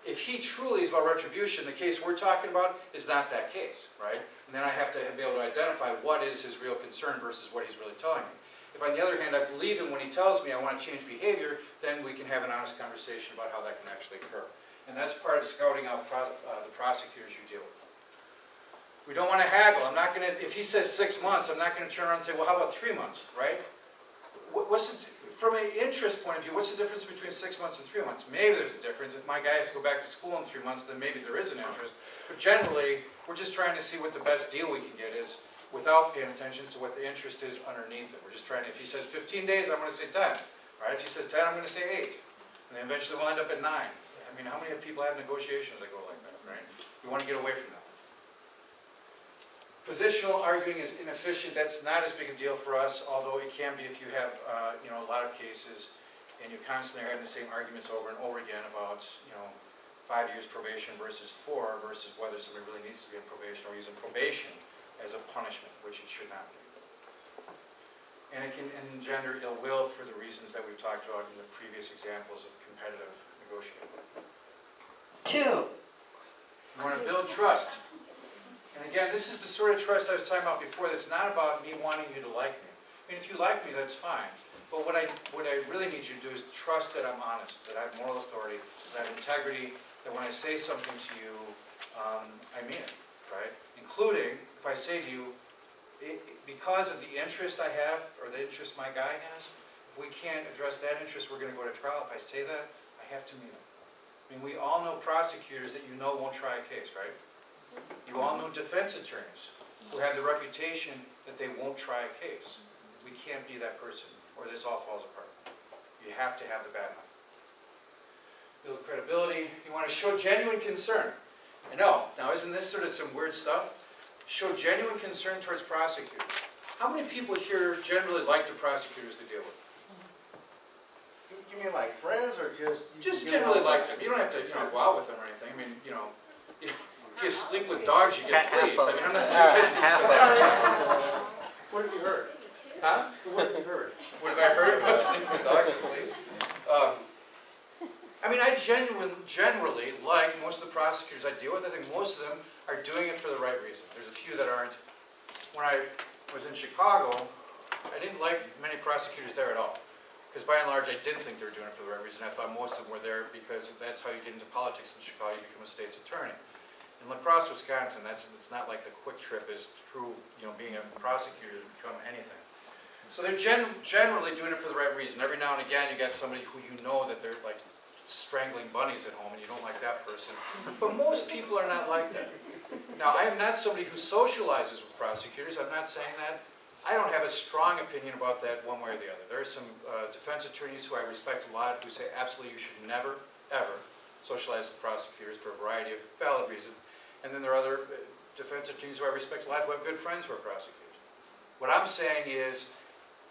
Speaker 1: If he truly is about retribution, the case we're talking about is not that case, right? And then I have to be able to identify what is his real concern versus what he's really telling me. If on the other hand, I believe him when he tells me I want to change behavior, then we can have an honest conversation about how that can actually occur. And that's part of scouting out the prosecutors you deal with. We don't want to haggle. I'm not going to, if he says 6 months, I'm not going to turn around and say, well, how about 3 months, right? From an interest point of view, what's the difference between 6 months and 3 months? Maybe there's a difference. If my guy has to go back to school in 3 months, then maybe there is an interest. But generally, we're just trying to see what the best deal we can get is without paying attention to what the interest is underneath it. We're just trying to, if he says 15 days, I'm going to say 10. Right? If he says 10, I'm going to say 8. And then eventually we'll end up at 9. I mean, how many people have negotiations that go like that, right? We want to get away from that. Positional arguing is inefficient. That's not as big a deal for us, although it can be if you have, a lot of cases and you're constantly having the same arguments over and over again about, 5 years probation versus 4 versus whether somebody really needs to be in probation or using probation as a punishment, which it should not be. And it can engender ill will for the reasons that we've talked about in the previous examples of competitive negotiating.
Speaker 2: 2.
Speaker 1: We want to build trust. And again, this is the sort of trust I was talking about before. That's not about me wanting you to like me. I mean, if you like me, that's fine. But what I really need you to do is trust that I'm honest, that I have moral authority, that I have integrity, that when I say something to you, I mean it, right? Including, if I say to you, because of the interest I have, or the interest my guy has, if we can't address that interest, we're going to go to trial. If I say that, I have to mean it. I mean, we all know prosecutors that won't try a case, right? You all know defense attorneys who have the reputation that they won't try a case. We can't be that person, or this all falls apart. You have to have the bad enough. Build credibility. You want to show genuine concern. I know. Now, isn't this sort of some weird stuff? Show genuine concern towards prosecutors. How many people here generally like the prosecutors to deal with?
Speaker 8: You mean like friends or just?
Speaker 1: Just generally like them. You don't have to, go out with them or anything. I mean, if you sleep with dogs, you get fleas. I mean, I'm not suggesting that.
Speaker 7: What have you heard?
Speaker 1: Huh?
Speaker 7: What have you heard?
Speaker 1: What have I heard about sleeping with dogs and fleas? I mean, I generally like most of the prosecutors I deal with. I think most of them are doing it for the right reason. There's a few that aren't. When I was in Chicago, I didn't like many prosecutors there at all. Because by and large, I didn't think they were doing it for the right reason. I thought most of them were there because that's how you get into politics in Chicago. You become a state's attorney. In La Crosse, Wisconsin, it's not like the quick trip is through being a prosecutor to become anything. So they're generally doing it for the right reason. Every now and again, you got somebody who that they're like strangling bunnies at home, and you don't like that person. But most people are not like that. Now, I am not somebody who socializes with prosecutors. I'm not saying that. I don't have a strong opinion about that one way or the other. There are some defense attorneys who I respect a lot who say absolutely you should never, ever socialize with prosecutors for a variety of valid reasons. And then there are other defense attorneys who I respect a lot who have good friends who are prosecutors. What I'm saying is,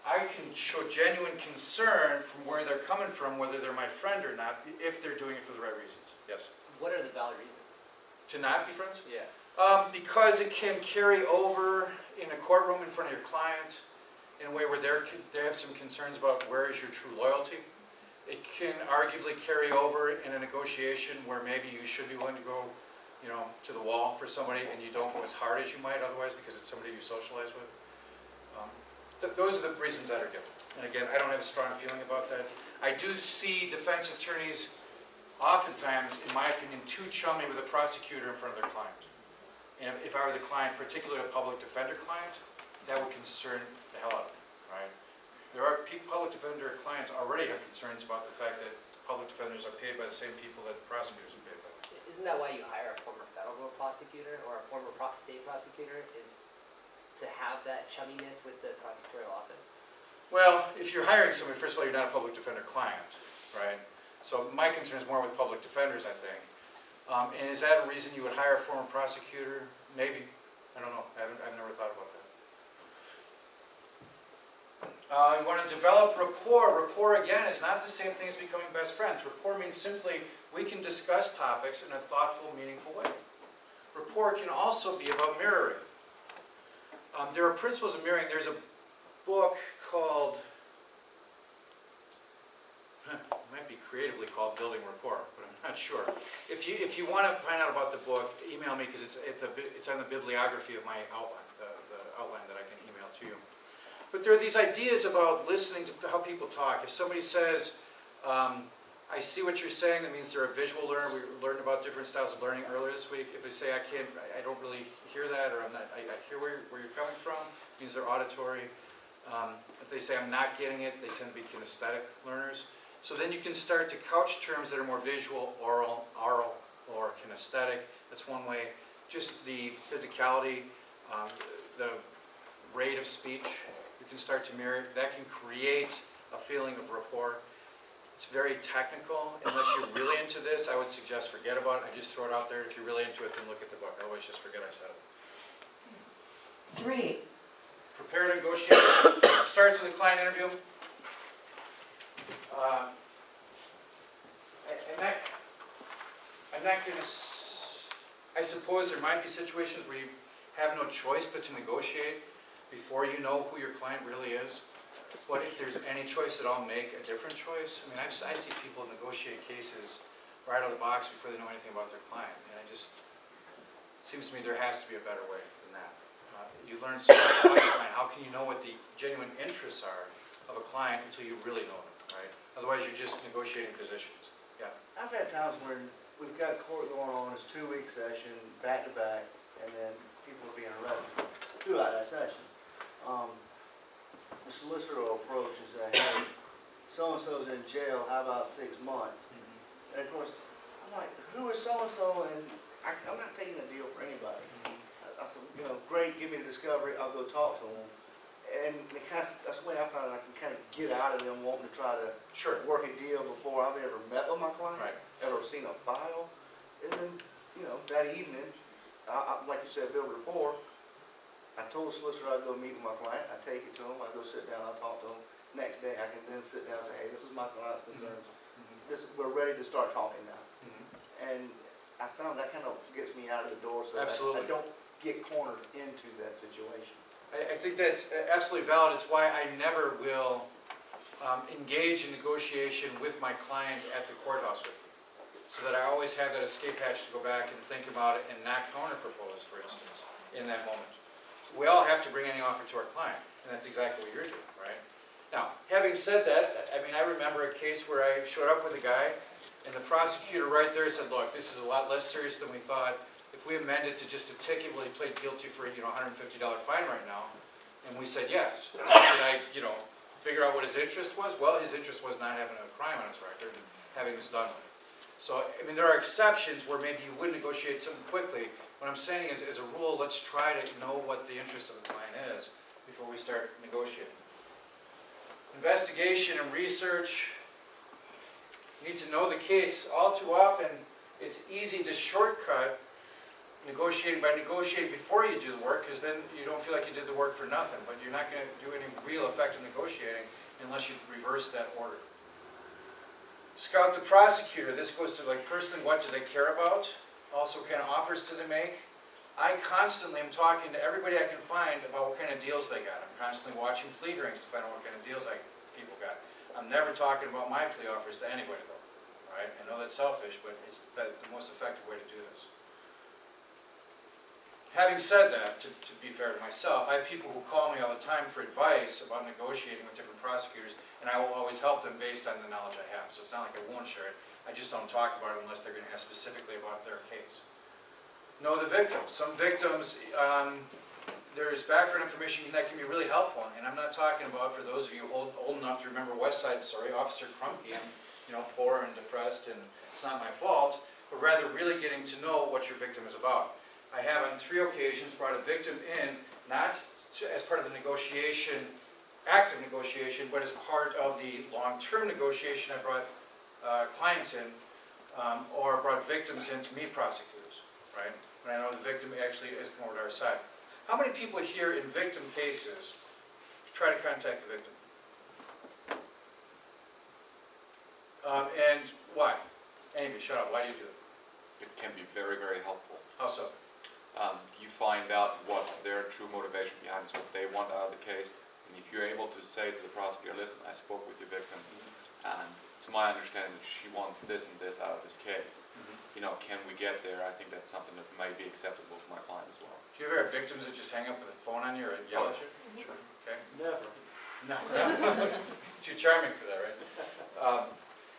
Speaker 1: I can show genuine concern from where they're coming from, whether they're my friend or not, if they're doing it for the right reasons. Yes.
Speaker 3: What are the valid reasons?
Speaker 1: To not be friends?
Speaker 3: Yeah.
Speaker 1: Because it can carry over in a courtroom in front of your client in a way where they have some concerns about where is your true loyalty. It can arguably carry over in a negotiation where maybe you should be willing to go, you know, to the wall for somebody and you don't go as hard as you might otherwise because it's somebody you socialize with. Those are the reasons that are given. And again, I don't have a strong feeling about that. I do see defense attorneys oftentimes, in my opinion, too chummy with a prosecutor in front of their client. And if I were the client, particularly a public defender client, that would concern the hell out of me, right? There are public defender clients already have concerns about the fact that public defenders are paid by the same people that the prosecutors are paid by.
Speaker 3: Isn't that why you hire a former federal prosecutor or a former state prosecutor, is to have that chumminess with the prosecutorial office?
Speaker 1: Well, if you're hiring somebody, first of all, you're not a public defender client, right? So my concern is more with public defenders, I think. And is that a reason you would hire a former prosecutor? Maybe. I don't know. I've never thought about that. You want to develop rapport. Rapport, again, is not the same thing as becoming best friends. Rapport means simply we can discuss topics in a thoughtful, meaningful way. Rapport can also be about mirroring. There are principles of mirroring. There's a book called, it might be creatively called Building Rapport, but I'm not sure. If you want to find out about the book, email me because it's on the bibliography of my outline, the outline that I can email to you. But there are these ideas about listening to how people talk. If somebody says, I see what you're saying, that means they're a visual learner. We learned about different styles of learning earlier this week. If they say, I don't really hear that, or I hear where you're coming from, it means they're auditory. If they say, I'm not getting it, they tend to be kinesthetic learners. So then you can start to couch terms that are more visual, oral, or kinesthetic. That's one way. Just the physicality, the rate of speech, you can start to mirror. That can create a feeling of rapport. It's very technical. Unless you're really into this, I would suggest forget about it. I just throw it out there. If you're really into it, then look at the book. Otherwise, just forget I said it.
Speaker 2: 3.
Speaker 1: Prepare to negotiate. Starts with a client interview. I'm not going to. I suppose there might be situations where you have no choice but to negotiate before you know who your client really is. But if there's any choice at all, make a different choice. I mean, I see people negotiate cases right out of the box before they know anything about their client. And it seems to me there has to be a better way than that. You learn so much about your client. How can you know what the genuine interests are of a client until you really know them, right? Otherwise, you're just negotiating positions. Yeah.
Speaker 8: I've had times when we've got court going on, it's a 2-week session, back to back, and then people are being arrested throughout that session. The solicitor will approach and say, hey, so-and-so's in jail, how about 6 months? And of course, I'm like, who is so-and-so? And I'm not taking a deal for anybody. I said, you know, great, give me the discovery, I'll go talk to them. And that's the way I found I can kind of get out of them wanting to try to work a deal before I've ever met with my client, ever seen a file. And then, you know, that evening, like you said, build rapport. I told the solicitor I'd go meet with my client. I take it to him. I go sit down. I talk to him. Next day, I can then sit down and say, hey, this is my client's concerns. We're ready to start talking now. And I found that kind of gets me out of the door so that I don't get cornered into that situation.
Speaker 1: I think that's absolutely valid. It's why I never will engage in negotiation with my client at the courthouse with me. So that I always have that escape hatch to go back and think about it and not counter-propose, for instance, in that moment. We all have to bring any offer to our client, and that's exactly what you're doing, right? Now, having said that, I mean, I remember a case where I showed up with a guy, and the prosecutor right there said, look, this is a lot less serious than we thought. If we amend it to just a ticket, will he plead guilty for, $150 fine right now? And we said yes. Did I, figure out what his interest was? Well, his interest was not having a crime on his record and having this done with. So, I mean, there are exceptions where maybe you would negotiate something quickly. What I'm saying is, as a rule, let's try to know what the interest of the client is before we start negotiating. Investigation and research. You need to know the case. All too often, it's easy to shortcut by negotiating before you do the work, because then you don't feel like you did the work for nothing, but you're not gonna do any real effective negotiating unless you reverse that order. Scout the prosecutor, this goes to like personally, what do they care about? Also, what kind of offers do they make? I constantly am talking to everybody I can find about what kind of deals they got. I'm constantly watching plea hearings to find out what kind of deals people got. I'm never talking about my plea offers to anybody though, right? I know that's selfish, but it's the most effective way to do this. Having said that, to be fair to myself, I have people who call me all the time for advice about negotiating with different prosecutors, and I will always help them based on the knowledge I have. So it's not like I won't share it. I just don't talk about it unless they're going to ask specifically about their case. Know the victims. Some victims, there is background information that can be really helpful, and I'm not talking about, for those of you old enough to remember West Side Story, Officer Krumke, and poor and depressed, and it's not my fault, but rather really getting to know what your victim is about. I have on 3 occasions brought a victim in, not as part of the negotiation, active negotiation, but as part of the long-term negotiation. I brought clients in, or brought victims in to meet prosecutors, right? When I know the victim actually is come over to our side. How many people here in victim cases try to contact the victim? And why? Any of you, shut up. Why do you do it?
Speaker 6: It can be very, very helpful.
Speaker 1: How so?
Speaker 6: You find out what their true motivation behind is, what they want out of the case, and if you're able to say to the prosecutor, listen, I spoke with your victim, and it's my understanding that she wants this and this out of this case. You know, can we get there? I think that's something that may be acceptable to my client as well.
Speaker 1: Do you ever have victims that just hang up with a phone on you or yell at you?
Speaker 6: Sure.
Speaker 1: Okay.
Speaker 7: Never.
Speaker 1: No. Too charming for that, right?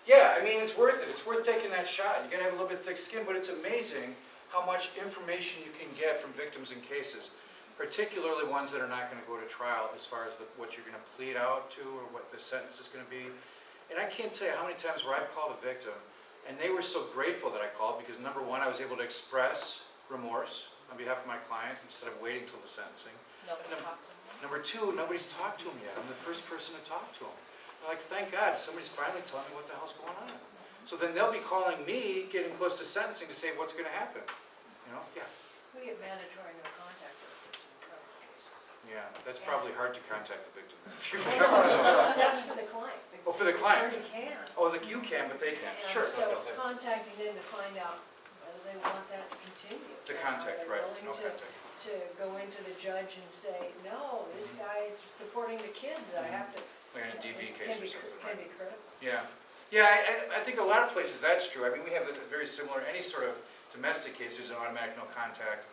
Speaker 1: Yeah, I mean, it's worth it. It's worth taking that shot. You gotta have a little bit thick skin, but it's amazing how much information you can get from victims in cases, particularly ones that are not going to go to trial, as far as what you're going to plead out to or what the sentence is going to be. And I can't tell you how many times where I've called a victim, and they were so grateful that I called, because number one, I was able to express remorse on behalf of my client instead of waiting till the sentencing.
Speaker 9: Nobody talked to them.
Speaker 1: Number two, nobody's talked to him yet. I'm the first person to talk to him. They're like, thank God, somebody's finally telling me what the hell's going on. So then they'll be calling me, getting close to sentencing, to say what's going to happen. You know? Yeah.
Speaker 2: We have mandatory no contact orders in criminal cases.
Speaker 1: Yeah, that's probably hard to contact the victim.
Speaker 2: That's for the client.
Speaker 1: Oh, for the client.
Speaker 2: attorney can.
Speaker 1: Oh, you can, but they can't.
Speaker 2: And
Speaker 1: Sure.
Speaker 2: so contacting them to find out whether they want that to continue.
Speaker 1: The contact, right,
Speaker 2: Are they
Speaker 1: no
Speaker 2: willing
Speaker 1: contact.
Speaker 2: to go into the judge and say, no, this guy is supporting the kids, I have to.
Speaker 1: Like in a DV
Speaker 2: It
Speaker 1: case
Speaker 2: can
Speaker 1: or
Speaker 2: be
Speaker 1: something,
Speaker 2: Can
Speaker 1: right?
Speaker 2: be critical.
Speaker 1: Yeah. Yeah, I think a lot of places that's true. I mean, we have this very similar, any sort of domestic case, there's an automatic no contact.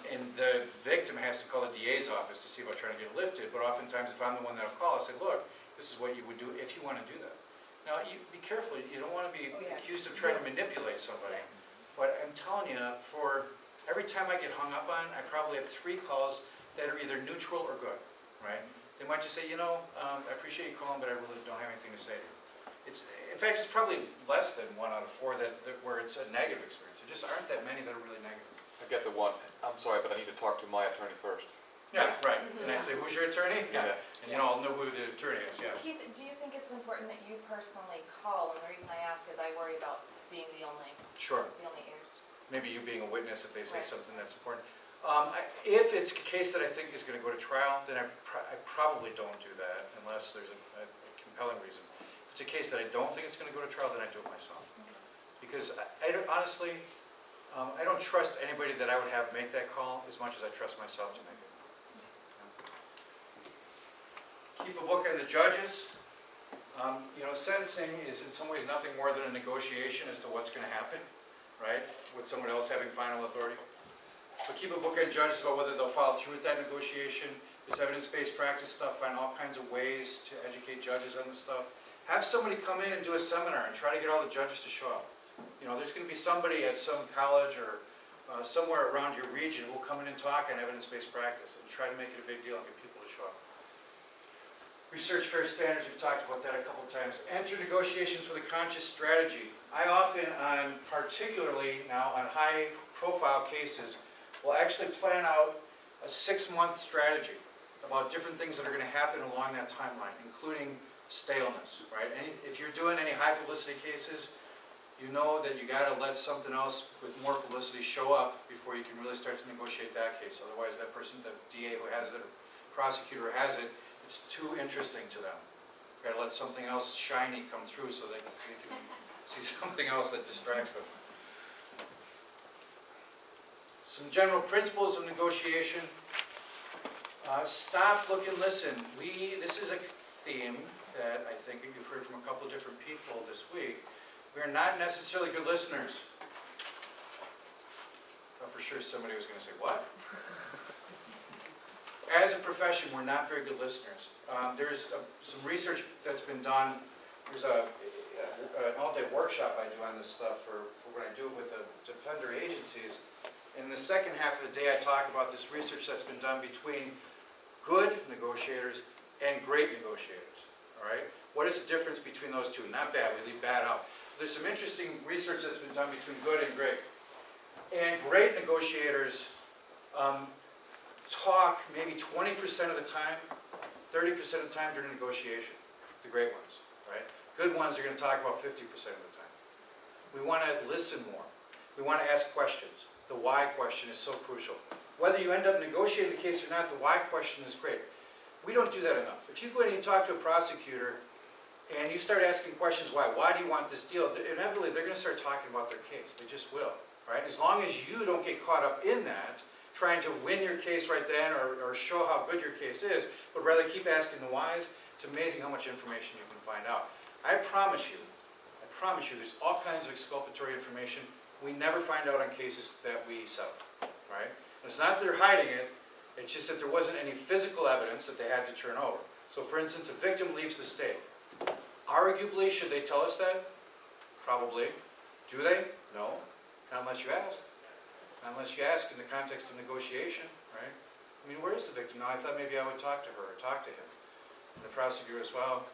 Speaker 1: And the victim has to call the DA's office to see about trying to get it lifted, but oftentimes if I'm the one that'll call, I say, look, this is what you would do if you want to do that. Now, you be careful, you don't want to be
Speaker 2: Oh, yeah.
Speaker 1: accused of trying to manipulate somebody. But I'm telling you, for every time I get hung up on, I probably have 3 calls that are either neutral or good, right? They might just say, you know, I appreciate you calling, but I really don't have anything to say to you. In fact, it's probably less than 1 out of 4 where it's a negative experience. There just aren't that many that are really negative.
Speaker 6: I get the one, I'm sorry, but I need to talk to my attorney first.
Speaker 1: Yeah, right. And I say, who's your attorney?
Speaker 6: Yeah.
Speaker 1: And you know, I'll know who the attorney is, yeah.
Speaker 9: Keith, do you think it's important that you personally call? And the reason I ask is I worry about being the only
Speaker 1: Sure.
Speaker 9: ears.
Speaker 1: Maybe you being a witness if they say
Speaker 9: Right.
Speaker 1: something that's important. If it's a case that I think is going to go to trial, then I probably don't do that unless there's a compelling reason. If it's a case that I don't think it's going to go to trial, then I do it myself. Because I don't, honestly, I don't trust anybody that I would have make that call as much as I trust myself to make it. Keep a book on the judges. You know, sentencing is in some ways nothing more than a negotiation as to what's going to happen, right? With someone else having final authority. So keep a book on judges about whether they'll follow through with that negotiation. This evidence-based practice stuff, find all kinds of ways to educate judges on this stuff. Have somebody come in and do a seminar and try to get all the judges to show up. You know, there's going to be somebody at some college or somewhere around your region who will come in and talk on evidence-based practice and try to make it a big deal and get people to show up. Research fair standards, we've talked about that a couple of times. Enter negotiations with a conscious strategy. I often, particularly now on high-profile cases, will actually plan out a 6-month strategy about different things that are going to happen along that timeline, including staleness, right? If you're doing any high-publicity cases, you know that you gotta let something else with more publicity show up before you can really start to negotiate that case. Otherwise, that person, the DA who has it, or prosecutor who has it, it's too interesting to them. You gotta let something else shiny come through so they can see something else that distracts them. Some general principles of negotiation. Stop, look, and listen. This is a theme that I think you've heard from a couple of different people this week. We are not necessarily good listeners. But for sure somebody was going to say, what? As a profession, we're not very good listeners. There's some research that's been done. There's an all-day workshop I do on this stuff for when I do it with the defender agencies. In the second half of the day, I talk about this research that's been done between good negotiators and great negotiators. All right? What is the difference between those two? Not bad. We leave bad out. There's some interesting research that's been done between good and great. And great negotiators talk maybe 20% of the time, 30% of the time during negotiation. The great ones, right? Good ones are going to talk about 50% of the time. We want to listen more. We want to ask questions. The why question is so crucial. Whether you end up negotiating the case or not, the why question is great. We don't do that enough. If you go in and you talk to a prosecutor and you start asking questions, why do you want this deal? Inevitably, they're going to start talking about their case. They just will, right? As long as you don't get caught up in that, trying to win your case right then or show how good your case is, but rather keep asking the whys, it's amazing how much information you can find out. I promise you, there's all kinds of exculpatory information we never find out on cases that we settle, right? And it's not that they're hiding it, it's just that there wasn't any physical evidence that they had to turn over. So for instance, a victim leaves the state. Arguably, should they tell us that? Probably. Do they? No. Not unless you ask. Not unless you ask in the context of negotiation, right? I mean, where is the victim? Now, I thought maybe I would talk to her or talk to him. And the prosecutor is, well,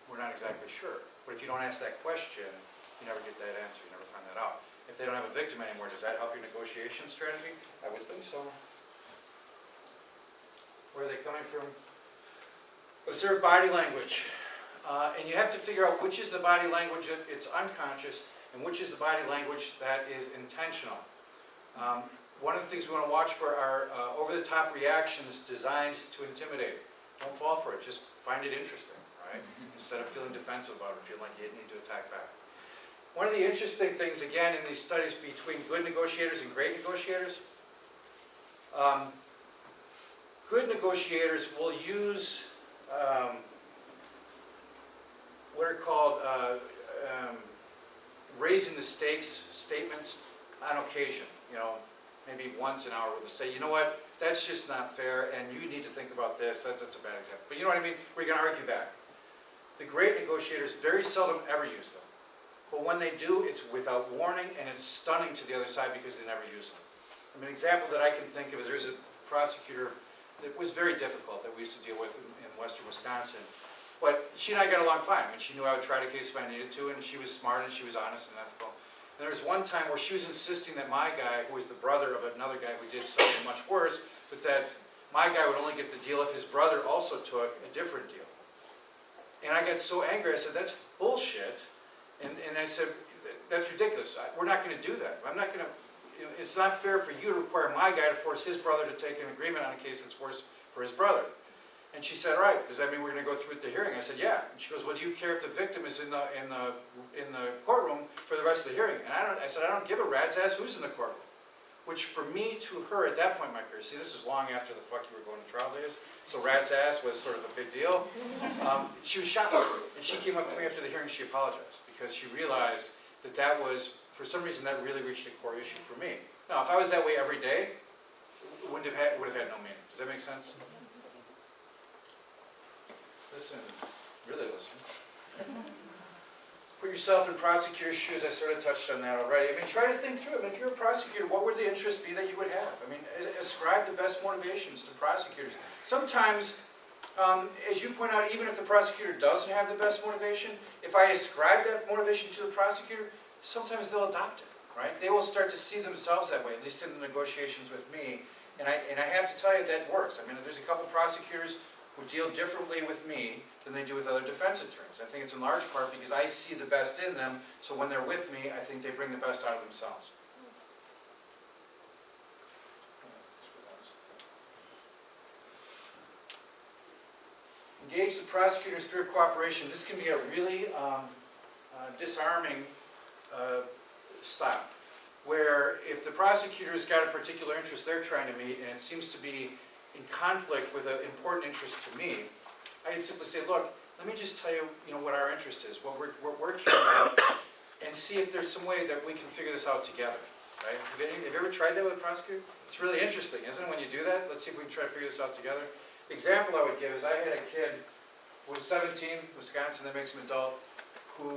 Speaker 1: we're not exactly sure. But if you don't ask that question, you never get that answer. You never find that out. If they don't have a victim anymore, does that help your negotiation strategy? I would think so. Where are they coming from? Observe body language. And you have to figure out which is the body language that it's unconscious and which is the body language that is intentional. One of the things we want to watch for are over-the-top reactions designed to intimidate. Don't fall for it. Just find it interesting, right? Instead of feeling defensive about it, feel like you need to attack back. One of the interesting things, again, in these studies between good negotiators and great negotiators, good negotiators will use what are called raising the stakes statements on occasion. You know, maybe once an hour we'll say, you know what, that's just not fair, and you need to think about this. That's a bad example. But you know what I mean? We're going to argue back. The great negotiators very seldom ever use them. But when they do, it's without warning, and it's stunning to the other side because they never use them. I mean, an example that I can think of is there's a prosecutor that was very difficult that we used to deal with in western Wisconsin. But she and I got along fine. I mean, she knew I would try the case if I needed to, and she was smart, and she was honest and ethical. And there was one time where she was insisting that my guy, who was the brother of another guy who did something much worse, but that my guy would only get the deal if his brother also took a different deal. And I got so angry, I said, that's bullshit. And I said, that's ridiculous. We're not going to do that. I'm not going to, it's not fair for you to require my guy to force his brother to take an agreement on a case that's worse for his brother. And she said, all right, does that mean we're going to go through with the hearing? I said, yeah. And she goes, well, do you care if the victim is in the courtroom for the rest of the hearing? And I said, I don't give a rat's ass who's in the courtroom. Which for me, to her, at that point in my career, see, this is long after the fuck you were going to trial days, so rat's ass was sort of a big deal. She was shocked, and she came up to me after the hearing, she apologized, because she realized that that was, for some reason, that really reached a core issue for me. Now, if I was that way every day, it would have had no meaning. Does that make sense? Listen, really listen. Put yourself in prosecutor's shoes. I sort of touched on that already. I mean, try to think through it. I mean, if you're a prosecutor, what would the interests be that you would have? I mean, ascribe the best motivations to prosecutors. Sometimes, as you point out, even if the prosecutor doesn't have the best motivation, if I ascribe that motivation to the prosecutor, sometimes they'll adopt it, right? They will start to see themselves that way, at least in the negotiations with me. And I have to tell you that works. I mean, there's a couple prosecutors who deal differently with me than they do with other defense attorneys. I think it's in large part because I see the best in them, so when they're with me, I think they bring the best out of themselves. Engage the prosecutor in spirit of cooperation. This can be a really disarming style, where if the prosecutor's got a particular interest they're trying to meet, and it seems to be in conflict with an important interest to me, I can simply say, look, let me just tell you, what our interest is, what we're working about, and see if there's some way that we can figure this out together, right? Have you ever tried that with a prosecutor? It's really interesting, isn't it, when you do that? Let's see if we can try to figure this out together. The example I would give is I had a kid who was 17, Wisconsin, that makes him adult, who,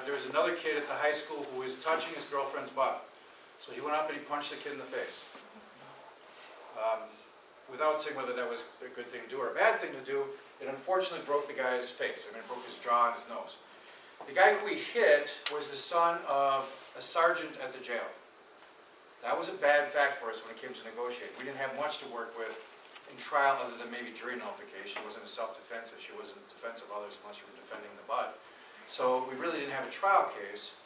Speaker 1: there was another kid at the high school who was touching his girlfriend's butt. So he went up and he punched the kid in the face. Without saying whether that was a good thing to do or a bad thing to do, it unfortunately broke the guy's face. I mean, it broke his jaw and his nose. The guy who he hit was the son of a sergeant at the jail. That was a bad fact for us when it came to negotiating. We didn't have much to work with in trial other than maybe jury nullification. It wasn't a self-defense issue. It wasn't defense of others unless you were defending the butt. So we really didn't have a trial case.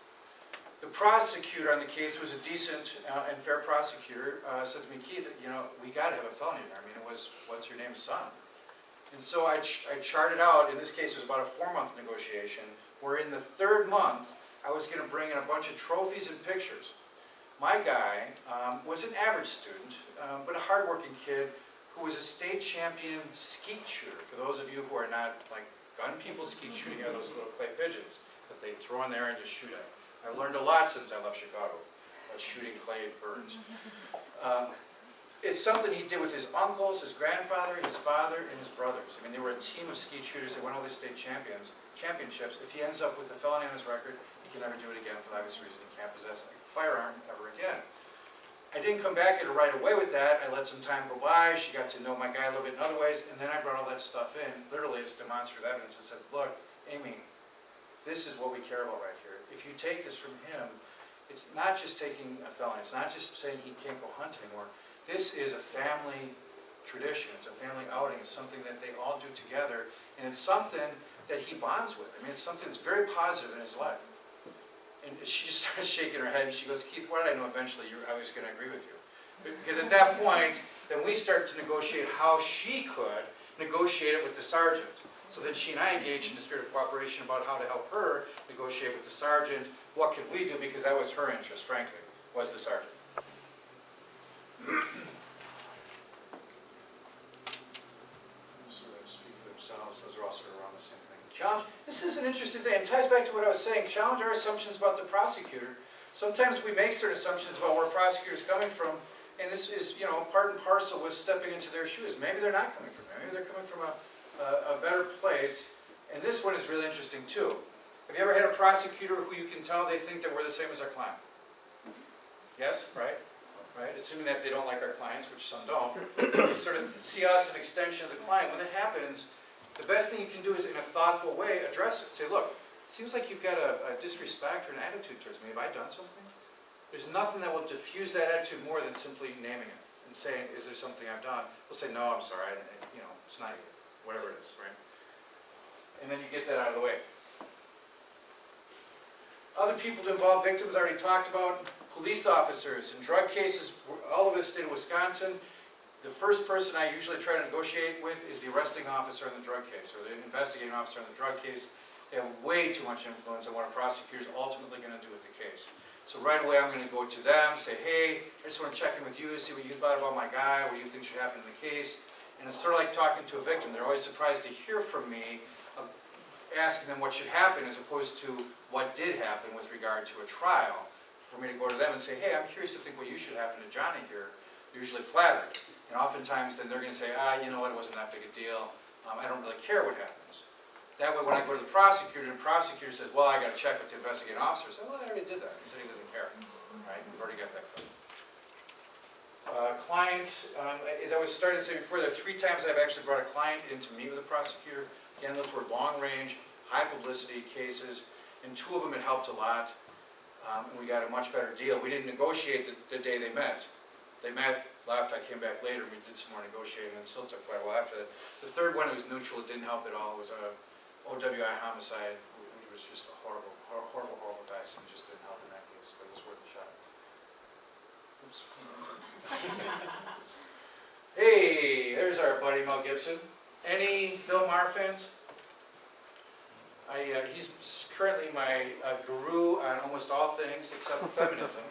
Speaker 1: The prosecutor on the case was a decent and fair prosecutor, said to me, Keith, we got to have a felony there. I mean, it was, what's your name's son? And so I charted out, in this case it was about a 4-month negotiation, where in the 3rd month I was going to bring in a bunch of trophies and pictures. My guy was an average student, but a hardworking kid who was a state champion skeet shooter. For those of you who are not like gun people, skeet shooting are those little clay pigeons that they throw in there and just shoot at. I've learned a lot since I left Chicago, shooting clay birds. It's something he did with his uncles, his grandfather, his father, and his brothers. I mean, they were a team of skeet shooters that won all these state championships. If he ends up with a felony on his record, he can never do it again for the obvious reason he can't possess a firearm ever again. I didn't come back at her right away with that. I let some time go by. She got to know my guy a little bit in other ways, and then I brought all that stuff in, literally as demonstrative evidence, and said, look, Amy, this is what we care about right here. If you take this from him, it's not just taking a felony. It's not just saying he can't go hunt anymore. This is a family tradition. It's a family outing. It's something that they all do together, and it's something that he bonds with. I mean, it's something that's very positive in his life. And she just starts shaking her head, and she goes, Keith, why did I know eventually I was going to agree with you? Because at that point, then we start to negotiate how she could negotiate it with the sergeant. So then she and I engaged in the spirit of cooperation about how to help her negotiate with the sergeant. What could we do? Because that was her interest, frankly, was the sergeant. Sort of speak for themselves. Those are all sort of around the same thing. Challenge. This is an interesting thing. It ties back to what I was saying. Challenge our assumptions about the prosecutor. Sometimes we make certain assumptions about where a prosecutor is coming from, and this is, part and parcel with stepping into their shoes. Maybe they're not coming from there. Maybe they're coming from a better place. And this one is really interesting too. Have you ever had a prosecutor who you can tell they think that we're the same as our client? Yes, right? Right? Assuming that they don't like our clients, which some don't. They sort of see us an extension of the client. When that happens, the best thing you can do is, in a thoughtful way, address it. Say, look, it seems like you've got a disrespect or an attitude towards me. Have I done something? There's nothing that will diffuse that attitude more than simply naming it and saying, is there something I've done? We'll say, no, I'm sorry, it's not you, whatever it is, right? And then you get that out of the way. Other people to involve victims, I already talked about. Police officers in drug cases all over the state of Wisconsin. The first person I usually try to negotiate with is the arresting officer in the drug case, or the investigating officer in the drug case. They have way too much influence on what a prosecutor is ultimately going to do with the case. So right away I'm going to go to them, say, hey, I just want to check in with you, see what you thought about my guy, what you think should happen in the case. And it's sort of like talking to a victim. They're always surprised to hear from me, asking them what should happen as opposed to what did happen with regard to a trial. For me to go to them and say, hey, I'm curious to think what you should happen to Johnny here. Usually flattered. And oftentimes then they're going to say, you know what, it wasn't that big a deal. I don't really care what happens. That way when I go to the prosecutor, and the prosecutor says, well, I got to check with the investigating officer. I say, well, I already did that. He said he doesn't care. Right? We've already got that covered. Client, as I was starting to say before, there are 3 times I've actually brought a client in to meet with a prosecutor. Again, those were long-range, high-publicity cases, and 2 of them it helped a lot. And we got a much better deal. We didn't negotiate the day they met. They met, left, I came back later, and we did some more negotiating, and it still took quite a while after that. The third one, it was neutral, it didn't help at all, it was a OWI homicide, which was just a horrible accident, just didn't help in that case, but it was worth a shot. Oops. Hey, there's our buddy Mel Gibson. Any Bill Maher fans? He's currently my guru on almost all things except feminism.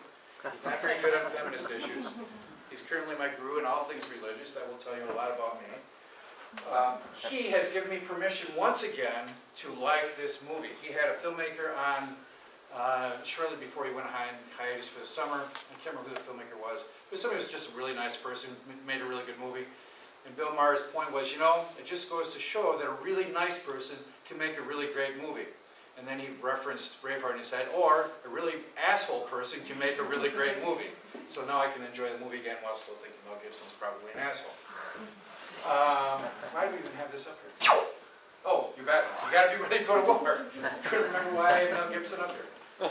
Speaker 1: He's not very good on feminist issues. He's currently my guru in all things religious. That will tell you a lot about me. He has given me permission once again to like this movie. He had a filmmaker on shortly before he went on hiatus for the summer. I can't remember who the filmmaker was, but somebody who was just a really nice person, made a really good movie. And Bill Maher's point was, you know, it just goes to show that a really nice person can make a really great movie. And then he referenced Braveheart and he said, or a really asshole person can make a really great movie. So now I can enjoy the movie again while still thinking Mel Gibson's probably an asshole. Why do we even have this up here? Oh, you got to be ready to go to war. Couldn't remember why I had Mel Gibson up here.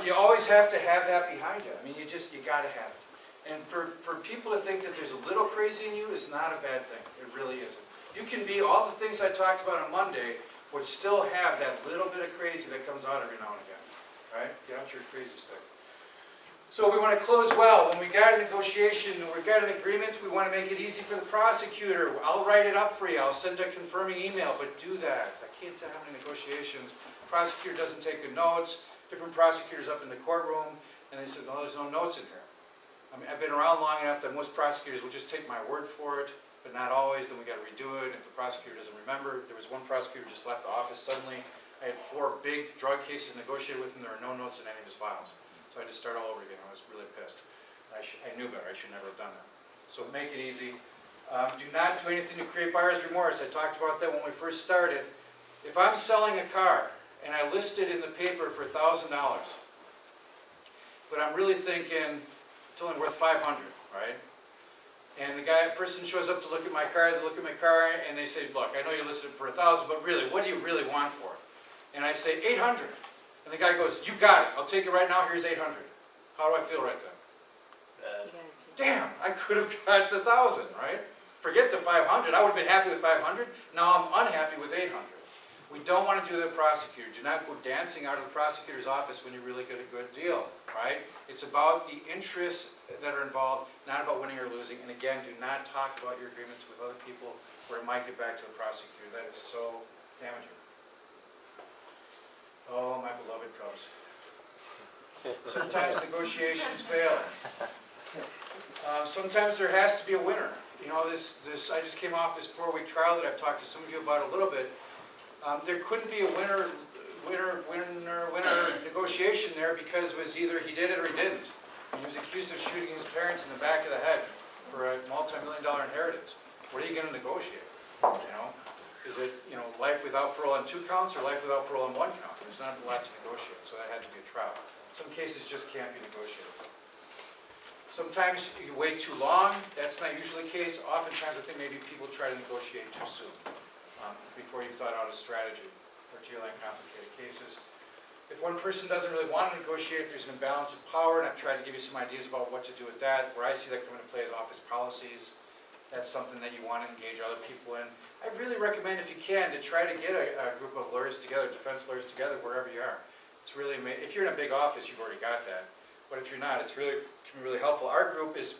Speaker 1: You always have to have that behind you. I mean, you got to have it. And for people to think that there's a little crazy in you is not a bad thing. It really isn't. You can be all the things I talked about on Monday, but still have that little bit of crazy that comes out every now and again. Right? Get out your crazy stuff. So we want to close well. When we got a negotiation, or we got an agreement, we want to make it easy for the prosecutor. I'll write it up for you. I'll send a confirming email, but do that. I can't tell how many negotiations. Prosecutor doesn't take good notes. Different prosecutors up in the courtroom, and they said, no, there's no notes in here. I mean, I've been around long enough that most prosecutors will just take my word for it, but not always. Then we got to redo it. If the prosecutor doesn't remember, there was one prosecutor who just left the office suddenly. I had 4 big drug cases negotiated with him. There are no notes in any of his files. So I had to start all over again. I was really pissed. I knew better. I should never have done that. So make it easy. Do not do anything to create buyer's remorse. I talked about that when we first started. If I'm selling a car and I list it in the paper for $1,000, but I'm really thinking it's only worth $500, right? And the person shows up to look at my car, they look at my car, and they say, look, I know you listed it for $1,000, but really, what do you really want for it? And I say, $800. And the guy goes, you got it, I'll take it right now, here's $800. How do I feel right then? Damn, I could have got the $1,000, right? Forget the $500, I would have been happy with $500, now I'm unhappy with $800. We don't want to do the prosecutor. Do not go dancing out of the prosecutor's office when you really get a good deal, right? It's about the interests that are involved, not about winning or losing. And again, do not talk about your agreements with other people where it might get back to the prosecutor. That is so damaging. Oh, my beloved Cubs. Sometimes negotiations fail. Sometimes there has to be a winner. You know, I just came off this 4-week trial that I've talked to some of you about a little bit. There couldn't be a winner negotiation there because it was either he did it or he didn't. He was accused of shooting his parents in the back of the head for a multi-million-dollar inheritance. What are you going to negotiate? You know, is it life without parole on 2 counts or life without parole on 1 count? There's not a lot to negotiate, so that had to be a trial. Some cases just can't be negotiated. Sometimes you wait too long. That's not usually the case. Oftentimes, I think maybe people try to negotiate too soon. Before you've thought out a strategy, particularly in complicated cases. If one person doesn't really want to negotiate, there's an imbalance of power, and I've tried to give you some ideas about what to do with that. Where I see that come into play is office policies. That's something that you want to engage other people in. I really recommend, if you can, to try to get a group of lawyers together, defense lawyers together, wherever you are. It's really amazing. If you're in a big office, you've already got that. But if you're not, it can be really helpful. Our group is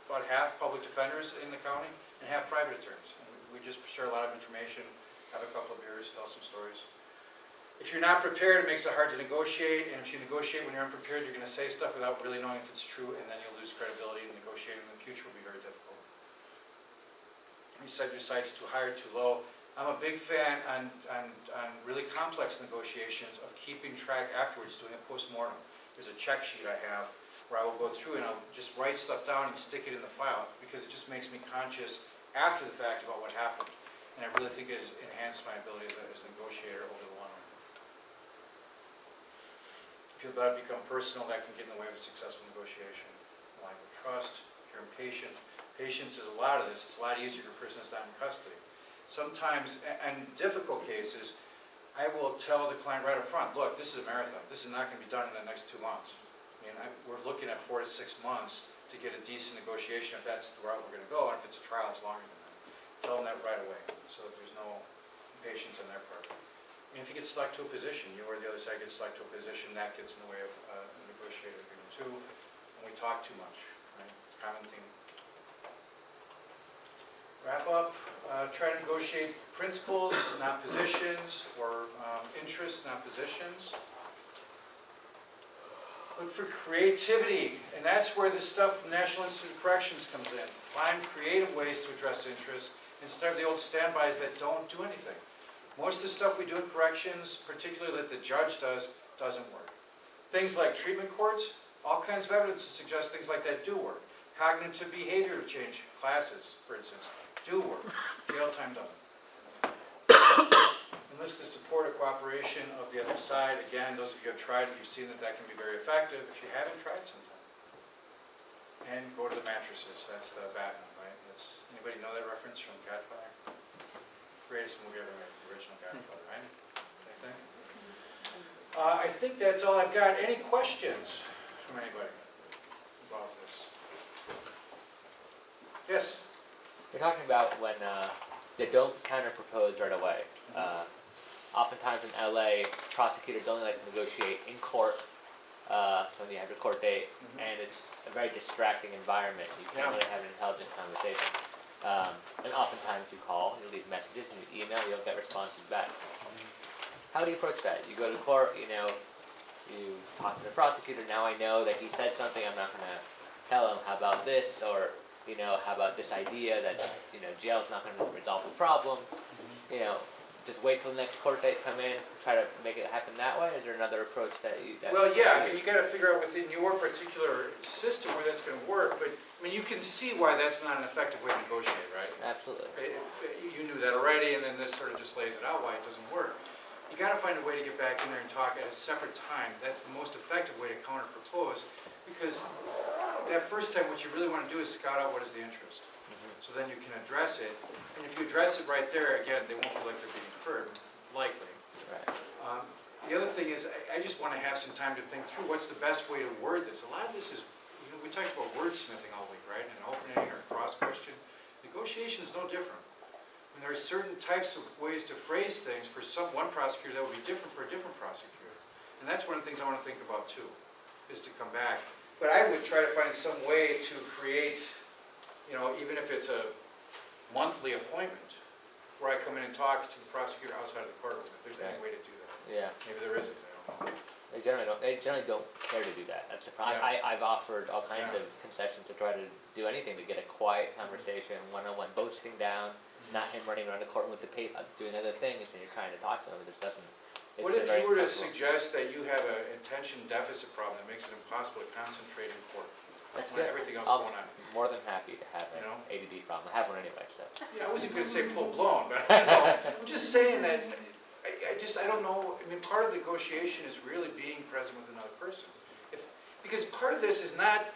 Speaker 1: about half public defenders in the county and half private attorneys. We just share a lot of information, have a couple of beers, tell some stories. If you're not prepared, it makes it hard to negotiate, and if you negotiate when you're unprepared, you're going to say stuff without really knowing if it's true, and then you'll lose credibility, and negotiating in the future will be very difficult. You set your sights too high or too low. I'm a big fan on really complex negotiations of keeping track afterwards, doing a post-mortem. There's a check sheet I have where I will go through and I'll just write stuff down and stick it in the file, because it just makes me conscious after the fact about what happened. And I really think it has enhanced my ability as a negotiator over the long run. If you let it become personal, that can get in the way of a successful negotiation. Lack of trust, if you're impatient. Patience is a lot of this. It's a lot easier if a person is not in custody. Sometimes, and difficult cases, I will tell the client right up front, look, this is a marathon. This is not going to be done in the next 2 months. I mean, we're looking at 4 to 6 months to to get a decent negotiation if that's the route we're gonna go, and if it's a trial, it's longer than that. Tell them that right away, so that there's no impatience on their part. And if you get stuck to a position, you or the other side gets stuck to a position, that gets in the way of a negotiated agreement too, and we talk too much, right? Common theme. Wrap up, try to negotiate principles, not positions, or interests, not positions. Look for creativity, and that's where this stuff from National Institute of Corrections comes in. Find creative ways to address interests instead of the old standbys that don't do anything. Most of the stuff we do in corrections, particularly that the judge does, doesn't work. Things like treatment courts, all kinds of evidence to suggest things like that do work. Cognitive behavior change classes, for instance, do work. Jail time doesn't. Enlist the support or cooperation of the other side. Again, those of you who have tried it, you've seen that that can be very effective. If you haven't tried sometime. And go to the mattresses. That's the Batman, right? That's, anybody know that reference from Godfather? Greatest movie ever made, the original Godfather, right? Anything? I think that's all I've got. Any questions from anybody about this? Yes?
Speaker 10: You're talking about when they don't counter-propose right away. Oftentimes in LA, prosecutors only like to negotiate in court when you have your court date, and it's a very distracting environment. You can't really have an intelligent conversation. And oftentimes you call, you leave messages, and you email, you don't get responses back. How do you approach that? You go to court, you talk to the prosecutor, now I know that he said something, I'm not going to tell him, how about this, or, how about this idea that, jail's not going to resolve the problem, just wait till the next court date, come in, try to make it happen that way? Is there another approach that you...
Speaker 1: Well, yeah, I mean, you got to figure out within your particular system where that's going to work, but, I mean, you can see why that's not an effective way to negotiate, right?
Speaker 10: Absolutely.
Speaker 1: You knew that already, and then this sort of just lays it out why it doesn't work. You got to find a way to get back in there and talk at a separate time. That's the most effective way to counter-propose, because that first time, what you really want to do is scout out what is the interest. So then you can address it, and if you address it right there, again, they won't feel like they're being heard, likely.
Speaker 10: Right.
Speaker 1: The other thing is, I just want to have some time to think through what's the best way to word this. A lot of this is, we talked about wordsmithing all week, right? An opening or a cross question. Negotiation is no different. I mean, there are certain types of ways to phrase things for one prosecutor that would be different for a different prosecutor. And that's one of the things I want to think about too, is to come back. But I would try to find some way to create, even if it's a monthly appointment, where I come in and talk to the prosecutor outside of the courtroom, if there's any way to do that.
Speaker 10: Yeah.
Speaker 1: Maybe there isn't, I don't know.
Speaker 10: They generally don't care to do that. That's the problem.
Speaker 1: Yeah.
Speaker 10: I've offered all kinds of concessions to try to do anything to get a quiet conversation, one-on-one, both sitting down, not him running around the courtroom with the paper, doing other things, and you're trying to talk to him. It just doesn't.
Speaker 1: What if you were to suggest that you have an attention deficit problem that makes it impossible to concentrate in court?
Speaker 10: That's
Speaker 1: when
Speaker 10: good.
Speaker 1: everything else
Speaker 10: I'm
Speaker 1: going on.
Speaker 10: more than happy to have an ADD problem. I have one anyway, so.
Speaker 1: Yeah, I wasn't going to say full-blown, but I'm just saying that I don't know. I mean, part of the negotiation is really being present with another person. Because part of this is not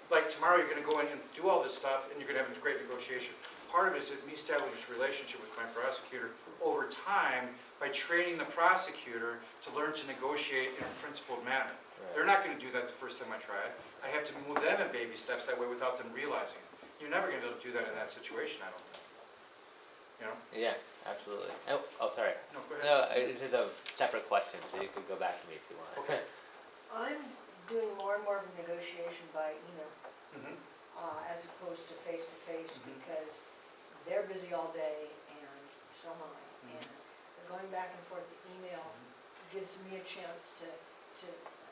Speaker 1: like tomorrow you're going to go in and do all this stuff and you're going to have a great negotiation. Part of it is me establishing a relationship with my prosecutor over time by training the prosecutor to learn to negotiate in a principled manner. Right. They're not going to do that the first time I try it. I have to move them in baby steps that way without them realizing it. You're never going to be able to do that in that situation, I don't think.
Speaker 10: Yeah, absolutely. Oh, sorry.
Speaker 1: No, go ahead.
Speaker 10: No, this is a separate question, so you could go back to me if you want.
Speaker 1: Okay.
Speaker 2: I'm doing more and more of a negotiation by email,
Speaker 1: Mm-hmm.
Speaker 2: as opposed to face-to-face,
Speaker 1: Mhm.
Speaker 2: because they're busy all day, and so am I. And going back and forth the email gives me a chance to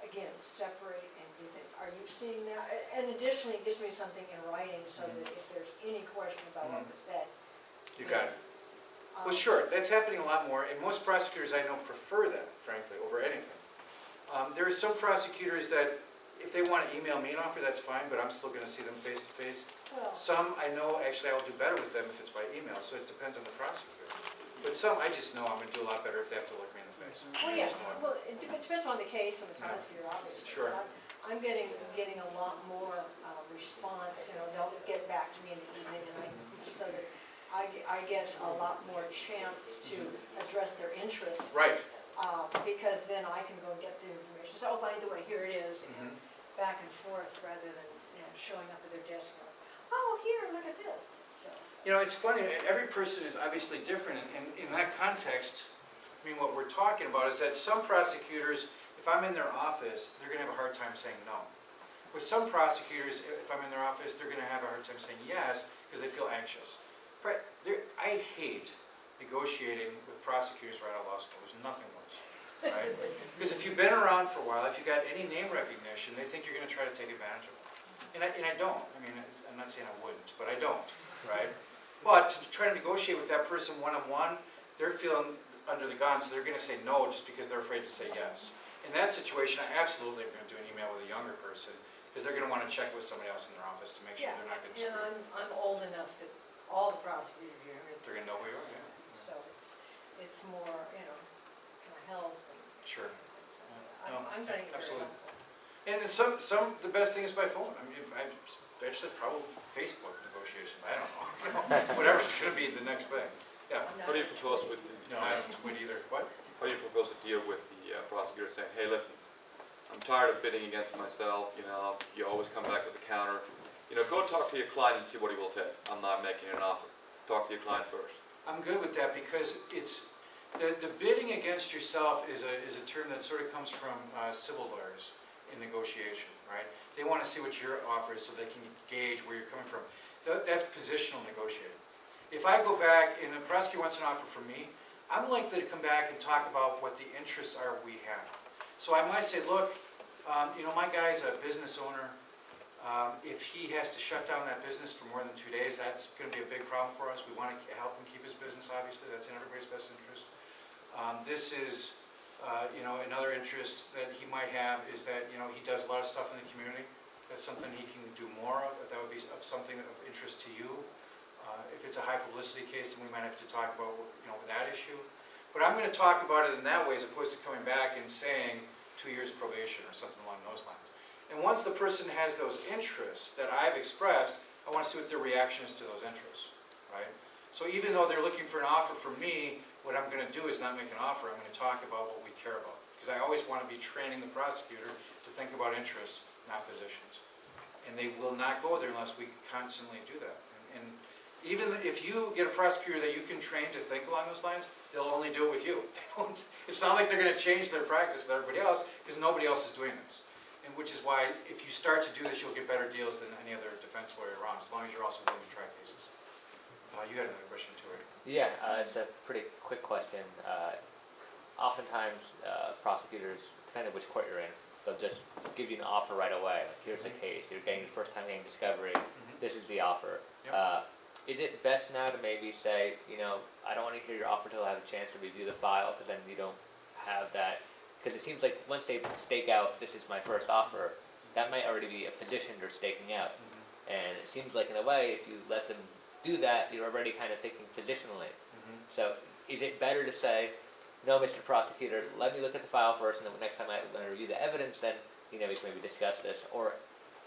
Speaker 2: again, separate and do things. Are you seeing that? And additionally, it gives me something in writing, so that if there's any question about what was said.
Speaker 1: You got it. Well, sure, that's happening a lot more, and most prosecutors I know prefer that, frankly, over anything. There are some prosecutors that, if they want to email me an offer, that's fine, but I'm still going to see them face-to-face.
Speaker 2: Well,
Speaker 1: Some I know, actually, I'll do better with them if it's by email, so it depends on the prosecutor. But some, I just know I'm going to do a lot better if they have to look me in the face.
Speaker 2: well,
Speaker 1: I
Speaker 2: yeah,
Speaker 1: just know it.
Speaker 2: well, it depends on the case and the prosecutor, obviously.
Speaker 1: Sure.
Speaker 2: But I'm getting a lot more response, they'll get back to me in the evening, and so that I get a lot more chance to address their interests.
Speaker 1: Right.
Speaker 2: Because then I can go get the information. So, oh, by the way, here it is, and back and forth rather than, and showing up at their desk going, oh, here, look at this. So,
Speaker 1: You know, it's funny, every person is obviously different, and in that context, I mean, what we're talking about is that some prosecutors, if I'm in their office, they're gonna have a hard time saying no. With some prosecutors, if I'm in their office, they're gonna have a hard time saying yes, because they feel anxious. But I hate negotiating with prosecutors right out of law school, there's nothing worse, right? Because if you've been around for a while, if you've got any name recognition, they think you're gonna try to take advantage of it. And I don't, I mean, I'm not saying I wouldn't, but I don't, right? But to try to negotiate with that person one-on-one, they're feeling under the gun, so they're gonna say no just because they're afraid to say yes. In that situation, I absolutely am gonna do an email with a younger person, because they're gonna wanna check with somebody else in their office to make sure
Speaker 2: yeah,
Speaker 1: they're not getting
Speaker 2: and
Speaker 1: screwed.
Speaker 2: I'm old enough that all the prosecutors here,
Speaker 1: They're gonna know who you are, yeah.
Speaker 2: so it's more, you know, kind of help and.
Speaker 1: Sure.
Speaker 2: So,
Speaker 1: No,
Speaker 2: I'm finding it very
Speaker 1: absolutely.
Speaker 2: helpful.
Speaker 1: And the best thing is by phone. I mean, I eventually probably Facebook negotiations, I don't know. Whatever's gonna be the next thing. Yeah.
Speaker 2: I'm
Speaker 6: What do you
Speaker 2: not-
Speaker 6: propose with the,
Speaker 1: No, I don't quit either. What?
Speaker 6: how do you propose to deal with the prosecutor saying, hey, listen, I'm tired of bidding against myself, you know, you always come back with a counter. You know, go talk to your client and see what he will take. I'm not making an offer. Talk to your client first.
Speaker 1: I'm good with that because it's, the bidding against yourself is a term that sort of comes from civil lawyers in negotiation, right? They want to see what your offer is so they can gauge where you're coming from. That's positional negotiating. If I go back and the prosecutor wants an offer from me, I'm likely to come back and talk about what the interests are we have. So I might say, look, you know, my guy's a business owner. If he has to shut down that business for more than 2 days, that's going to be a big problem for us. We want to help him keep his business, obviously. That's in everybody's best interest. This is, you know, another interest that he might have is that, you know, he does a lot of stuff in the community. That's something he can do more of. That would be of something of interest to you. If it's a high publicity case, then we might have to talk about, you know, that issue. But I'm going to talk about it in that way as opposed to coming back and saying 2 years probation or something along those lines. And once the person has those interests that I've expressed, I want to see what their reaction is to those interests, right? So even though they're looking for an offer from me, what I'm going to do is not make an offer. I'm going to talk about what we care about. Because I always want to be training the prosecutor to think about interests, not positions. And they will not go there unless we constantly do that. And even if you get a prosecutor that you can train to think along those lines, they'll only do it with you. They won't, it's not like they're going to change their practice with everybody else, because nobody else is doing this. And which is why, if you start to do this, you'll get better deals than any other defense lawyer around, as long as you're also willing to try cases. You had another question too, right?
Speaker 10: Yeah, it's a pretty quick question. Oftentimes, prosecutors, depending on which court you're in, they'll just give you an offer right away. Like, here's the case. You're getting the first time getting discovery. This is the offer.
Speaker 1: Yep.
Speaker 10: Is it best now to maybe say, you know, I don't want to hear your offer till I have a chance to review the file, because then you don't have that. Because it seems like once they stake out, this is my first offer, that might already be a position they're staking out. And it seems like in a way, if you let them do that, you're already kind of thinking positionally. So is it better to say, no, Mr. Prosecutor, let me look at the file first, and then the next time I review the evidence, then, you know, we can maybe discuss this, or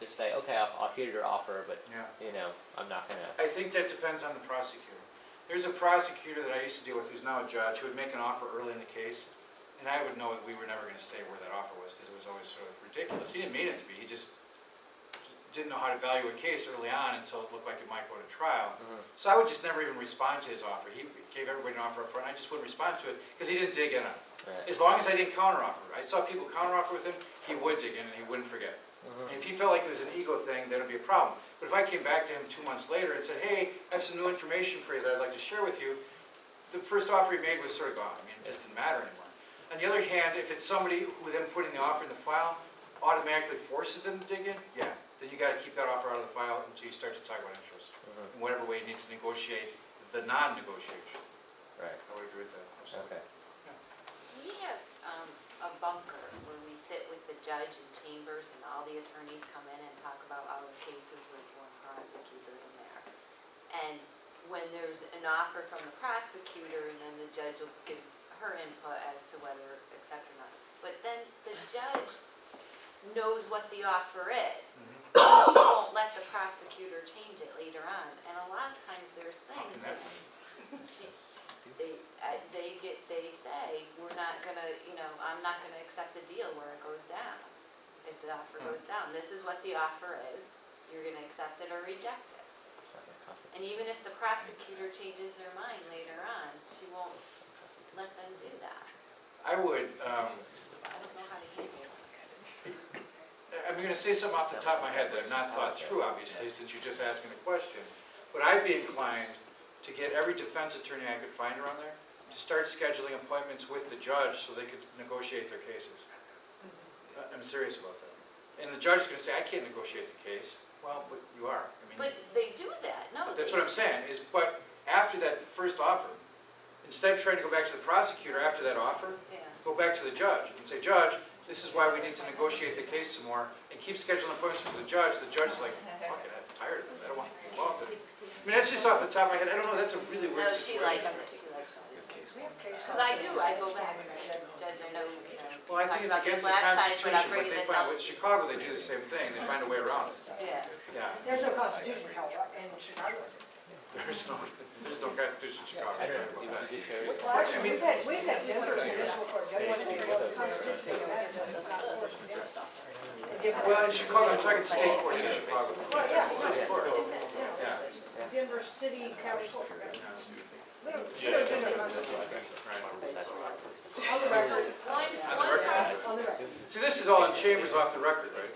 Speaker 10: just say, okay, I'll hear your offer, but,
Speaker 1: Yeah.
Speaker 10: you know, I'm not gonna.
Speaker 1: I think that depends on the prosecutor. There's a prosecutor that I used to deal with who's now a judge who would make an offer early in the case, and I would know that we were never going to stay where that offer was because it was always sort of ridiculous. He didn't mean it to be. He just didn't know how to value a case early on until it looked like it might go to trial. So I would just never even respond to his offer. He gave everybody an offer up front. I just wouldn't respond to it because he didn't dig in on it.
Speaker 10: Right.
Speaker 1: As long as I didn't counteroffer. I saw people counteroffer with him, he would dig in and he wouldn't forget. And if he felt like it was an ego thing, that would be a problem. But if I came back to him 2 months later and said, hey, I have some new information for you that I'd like to share with you, the first offer he made was sort of gone. I mean, it just didn't matter anymore. On the other hand, if it's somebody who then putting the offer in the file automatically forces them to dig in, yeah, then you got to keep that offer out of the file until you start to talk about interest. In whatever way you need to negotiate the non-negotiation.
Speaker 10: Right.
Speaker 1: I would agree with that. Absolutely.
Speaker 10: Okay.
Speaker 11: We have a bunker where we sit with the judge in chambers and all the attorneys come in and talk about all the cases with one prosecutor in there. And when there's an offer from the prosecutor, and then the judge will give her input as to whether accept or not. But then the judge knows what the offer is. He won't let the prosecutor change it later on. And a lot of times there's things that they say, we're not gonna, you know, I'm not gonna accept the deal where it goes down. If the offer goes down, this is what the offer is. you're gonna accept it or reject it. And even if the prosecutor changes their mind later on, she won't let them do that.
Speaker 1: I would,
Speaker 11: I don't know how to handle it.
Speaker 1: I'm gonna say something off the top of my head that I've not thought through, obviously, since you just asked me the question. But I'd be inclined to get every defense attorney I could find around there to start scheduling appointments with the judge so they could negotiate their cases. I'm serious about that. And the judge is gonna say, I can't negotiate the case. Well, but you are. I mean,
Speaker 11: But they do that, no.
Speaker 1: that's what I'm saying, is, but after that first offer, instead of trying to go back to the prosecutor after that offer,
Speaker 11: Yeah.
Speaker 1: go back to the judge and say, Judge, this is why we need to negotiate the case some more, and keep scheduling appointments with the judge. The judge is like, fuck it, I'm tired of this, I don't want to be involved in it. I mean, that's just off the top of my head, I don't know, that's a really
Speaker 11: No,
Speaker 1: weird
Speaker 11: she likes
Speaker 1: situation.
Speaker 11: it, she likes it.
Speaker 2: We have case
Speaker 11: Because I do, I go
Speaker 2: laws.
Speaker 11: back and say, Judge, I know, you know.
Speaker 1: Well, I think it's
Speaker 11: talked about this
Speaker 1: against the
Speaker 11: last time, but I'm
Speaker 1: Constitution, but
Speaker 11: bringing
Speaker 1: they
Speaker 11: this
Speaker 1: find,
Speaker 11: up.
Speaker 1: with Chicago, they do the same thing, they find a way around it.
Speaker 11: Yeah.
Speaker 1: Yeah,
Speaker 2: There's no constitution in Colorado, in Chicago.
Speaker 1: there's no Constitution in Chicago.
Speaker 10: I don't know,
Speaker 1: Right about that.
Speaker 2: Well, actually, we've had Denver municipal court judges say, well, the constitution of that is not enforced against us.
Speaker 1: Well, in Chicago, I'm talking state court in Chicago.
Speaker 2: Well, yeah,
Speaker 1: City court.
Speaker 2: yeah. Denver city, county court. We don't do the constitution. On the record.
Speaker 1: On the record.
Speaker 2: On the record.
Speaker 1: See, this is all in chambers off the record, right?